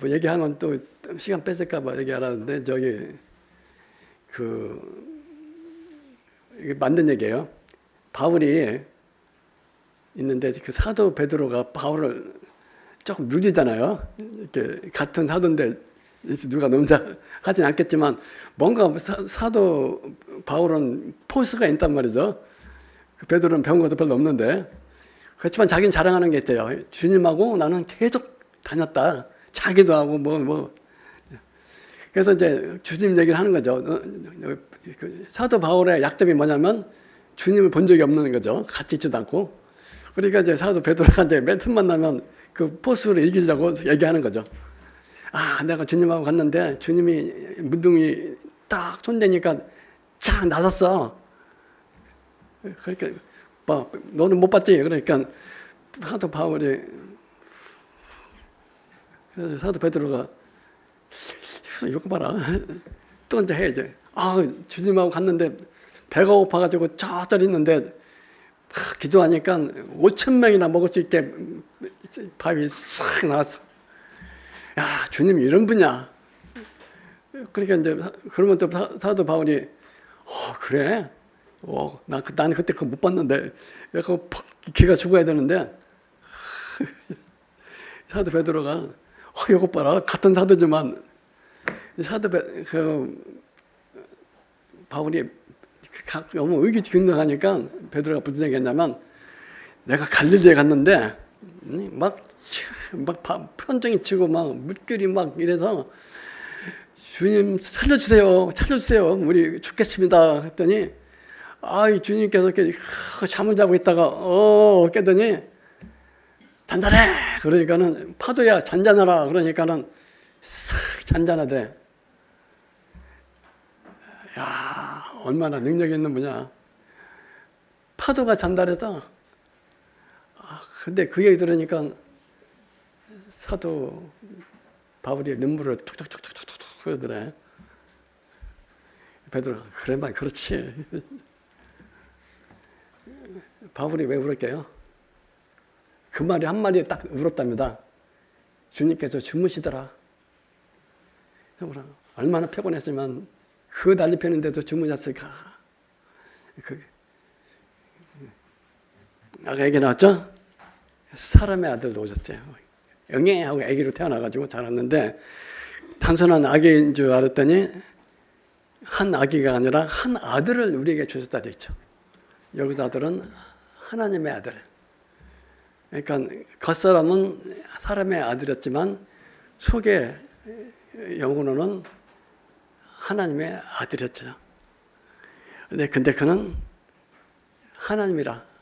뭐 얘기하면 또 시간 뺏을까봐 얘기 안 하는데 이게 맞는 얘기예요. 바울이 있는데 그 사도 베드로가 바울을 조금 누리잖아요. 이렇게 같은 사도인데 누가 넘자 하진 않겠지만 뭔가 사도 바울은 포스가 있단 말이죠. 그 베드로는 배운 것도 별로 없는데 그렇지만 자기는 자랑하는 게 있어요. 주님하고 나는 계속 다녔다. 자기도 하고 뭐. 그래서 이제 주님 얘기를 하는 거죠. 사도 바울의 약점이 뭐냐면 주님을 본 적이 없는 거죠. 같이 있지도 않고. 그러니까 이제 사도 베드로가 이제 맨 틈 만나면 그 포스를 이기려고 얘기하는 거죠. 아, 내가 주님하고 갔는데 주님이 문둥이 딱 손대니까 쫙 나섰어. 그러니까 뭐 너는 못 봤지. 그러니까 사도 바울이 사도 베드로가 이거 봐라. 또 이제 해야지. 아, 주님하고 갔는데 배가 고파가지고 저절이 있는데 기도하니까 5,000명이나 먹을 수 있게 밥이 싹 나왔어. 야, 주님이 이런 분이야. 그러니까 이제 그러면 또 사도 바울이 그래? 난 그때 그거 못 봤는데 약간 팍 기가 죽어야 되는데 사도 베드로가 이거 봐라 같은 사도지만 바울이 너무 의기증명하니까 베드로가 무슨 얘기했냐면 내가 갈릴리에 갔는데 막 편정이 치고 막 물결이 막 이래서 주님 살려주세요 우리 죽겠습니다 했더니 이 주님께서 이렇게 잠을 자고 있다가 깨더니 잔잔해 그러니까는 파도야 잔잔하라 그러니까는 싹 잔잔하대. 야 얼마나 능력 있는 분이야. 파도가 잔잔하다. 근데 그 얘기 들으니까 사도 바울이 눈물을 툭툭툭툭툭 흘리더래. 베드로가 그래 말 그렇지. 바울이 왜 울었게요? 그 말이 한 마디에 딱 울었답니다. 주님께서 주무시더라. 얼마나 피곤했으면 그 난리 피는데도 주무셨을까. 아까 얘기 나왔죠? 사람의 아들도 오셨대요. 영예하고 아기로 태어나가지고 자랐는데 단순한 아기인 줄 알았더니 한 아기가 아니라 한 아들을 우리에게 주셨다 돼 있죠. 여기서 아들은 하나님의 아들. 그러니까 겉사람은 사람의 아들이었지만 속에 영으로는 하나님의 아들이었죠. 근데 그는 하나님이라.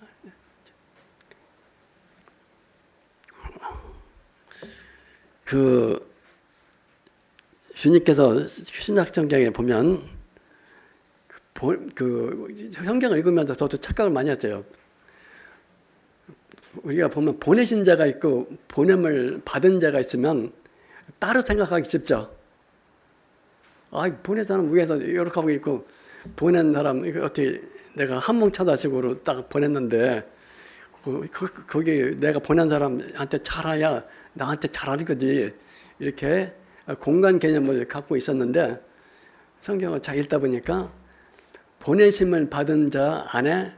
주님께서 신약성경에 보면 성경을 읽으면서 저도 착각을 많이 했어요. 우리가 보면 보내신 자가 있고 보냄을 받은 자가 있으면 따로 생각하기 쉽죠. 보낸 사람 위에서 이렇게 하고 있고 보낸 사람 어떻게 내가 한뭉차다식으로 딱 보냈는데 거기 내가 보낸 사람한테 잘해야 나한테 잘하는 거지 이렇게 공간 개념을 갖고 있었는데 성경을 잘 읽다 보니까 보내심을 받은 자 안에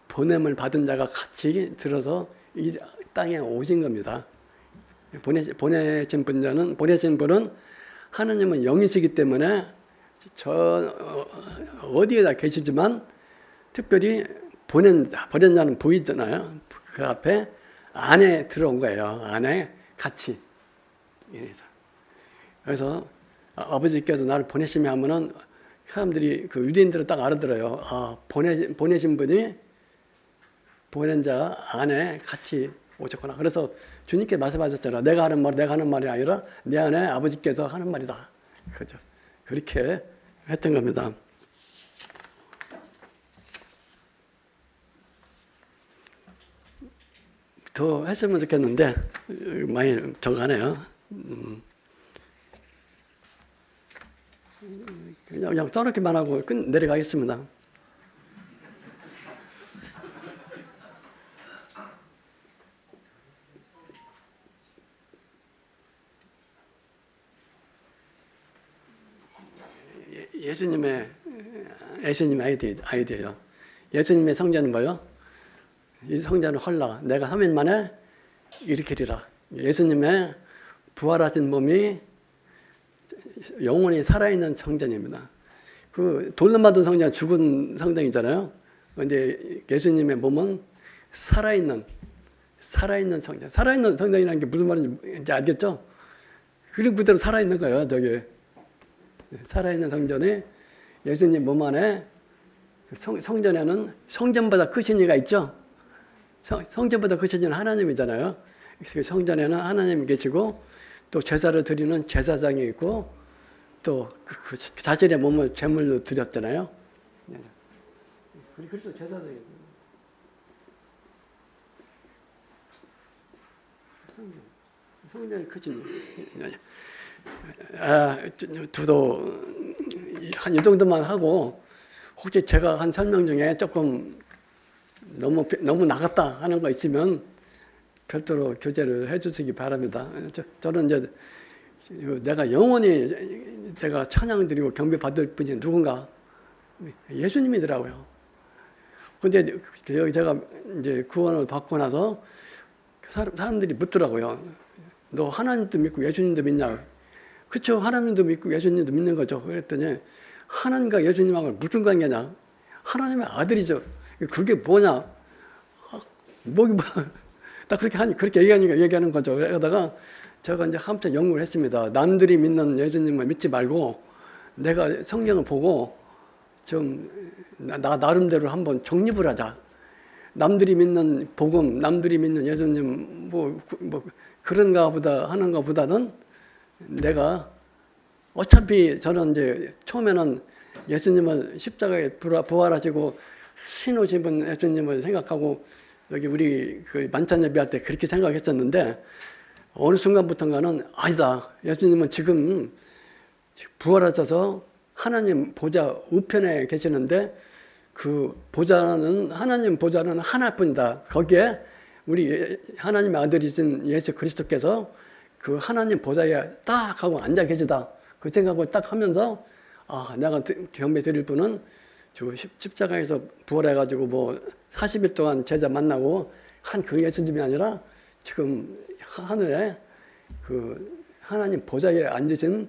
보냄을 받은 자가 같이 들어서 이 땅에 오신 겁니다. 보내신 분은 하나님은 영이시기 때문에 어디에다 계시지만 특별히 보낸 자는 보이잖아요. 그 앞에 안에 들어온 거예요. 안에 같이. 그래서 아버지께서 나를 보내시며 하면은 사람들이 유대인들은 딱 알아들어요. 보내신 분이 보낸 자 안에 같이 오셨구나. 그래서 주님께 말씀하셨잖아. 내가 하는 말이 아니라 내 안에 아버지께서 하는 말이다. 그죠? 그렇게 했던 겁니다. 더 했으면 좋겠는데 많이 적어가네요. 그냥 써놓기만 하고 내려가겠습니다. 예수님의 아이디어예요. 예수님의 성전은 뭐요? 이 성전을 헐라. 내가 3일 만에 일으키리라. 예수님의 부활하신 몸이 영원히 살아있는 성전입니다. 돌로 만든 성전은 죽은 성전이잖아요. 그런데 예수님의 몸은 살아있는 성전. 살아있는 성전이라는 게 무슨 말인지 알겠죠? 그리고 그대로 살아있는 거예요. 살아있는 성전이 예수님 몸 안에 성전에는 성전보다 크신 이가 있죠. 성전보다 크신 이는 하나님이잖아요. 성전에는 하나님이 계시고 또 제사를 드리는 제사장이 있고 또 그 자신의 몸을 제물로 드렸잖아요. 그래서 제사장이 성전이 크신 저도 한 이 정도만 하고 혹시 제가 한 설명 중에 조금 너무 나갔다 하는 거 있으면 별도로 교제를 해주시기 바랍니다. 저는 이제 내가 영원히 제가 찬양 드리고 경배 받을 분이 누군가? 예수님이더라고요. 근데 제가 이제 구원을 받고 나서 사람들이 묻더라고요. 너 하나님도 믿고 예수님도 믿냐? 그쵸, 하나님도 믿고 예수님도 믿는 거죠. 그랬더니 하나님과 예수님하고 무슨 관계냐? 하나님의 아들이죠. 그게 뭐냐? 딱 그렇게 얘기하는 거죠. 그러다가 제가 이제 한참 연구를 했습니다. 남들이 믿는 예수님을 믿지 말고 내가 성경을 보고 좀 나름대로 한번 정립을 하자. 남들이 믿는 복음, 남들이 믿는 예수님 뭐 그런가 보다 하는 것보다는 내가 어차피 저는 이제 처음에는 예수님을 십자가에 부활하시고 신오신 예수님을 생각하고 여기 우리 그 만찬 예배할 때 그렇게 생각했었는데 어느 순간부터인가는 아니다. 예수님은 지금 부활하셔서 하나님 보좌 우편에 계시는데 그 보좌는 하나님 보좌는 하나뿐이다. 거기에 우리 하나님의 아들이신 예수 그리스도께서 그 하나님 보좌에 딱 하고 앉아 계시다. 그 생각을 딱 하면서 내가 경배 드릴 분은 십자가에서 부활해가지고 뭐 40일 동안 제자 만나고 한 그 예수님이 아니라 지금 하늘에 그 하나님 보좌에 앉으신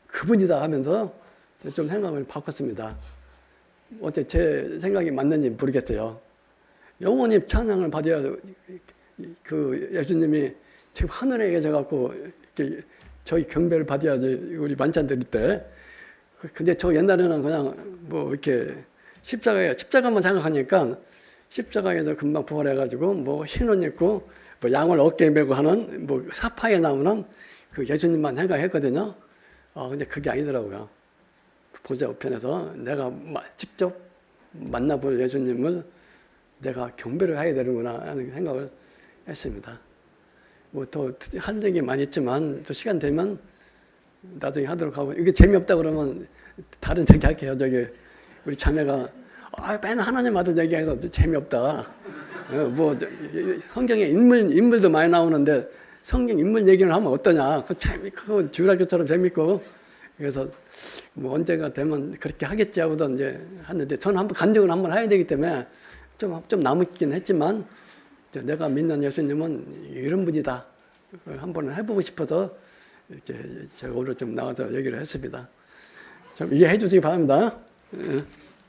그분이다 하면서 좀 생각을 바꿨습니다. 어째 제 생각이 맞는지 모르겠어요. 영원히 찬양을 받아야 그 예수님이 지금 하늘에 계셔갖고 저희 경배를 받아야지 우리 만찬 드릴 때. 근데 저 옛날에는 그냥 뭐 이렇게 십자가만 생각하니까 십자가에서 금방 부활해가지고 뭐 흰옷 입고 뭐 양을 어깨에 메고 하는 뭐 사파에 나오는 그 예수님만 생각했거든요. 근데 그게 아니더라고요. 보좌 우편에서 내가 직접 만나볼 예수님을 내가 경배를 해야 되는구나 하는 생각을 했습니다. 뭐 더 할 얘기 많이 있지만 또 시간 되면 나중에 하도록 하고 이게 재미없다 그러면 다른 얘기 할게요. 저기 우리 자매가 맨날 하나님 아들 얘기해서 재미없다. 뭐 성경에 인물도 많이 나오는데 성경 인물 얘기를 하면 어떠냐? 그거 주라교처럼 재밌고 그래서 뭐 언젠가 되면 그렇게 하겠지 하고도 이제 하는데 저는 한번 간증을 한번 해야 되기 때문에 좀 남았긴 했지만 내가 믿는 예수님은 이런 분이다. 한번 해보고 싶어서 이렇게 제가 오늘 좀 나와서 얘기를 했습니다. 좀 이해해 주시기 바랍니다.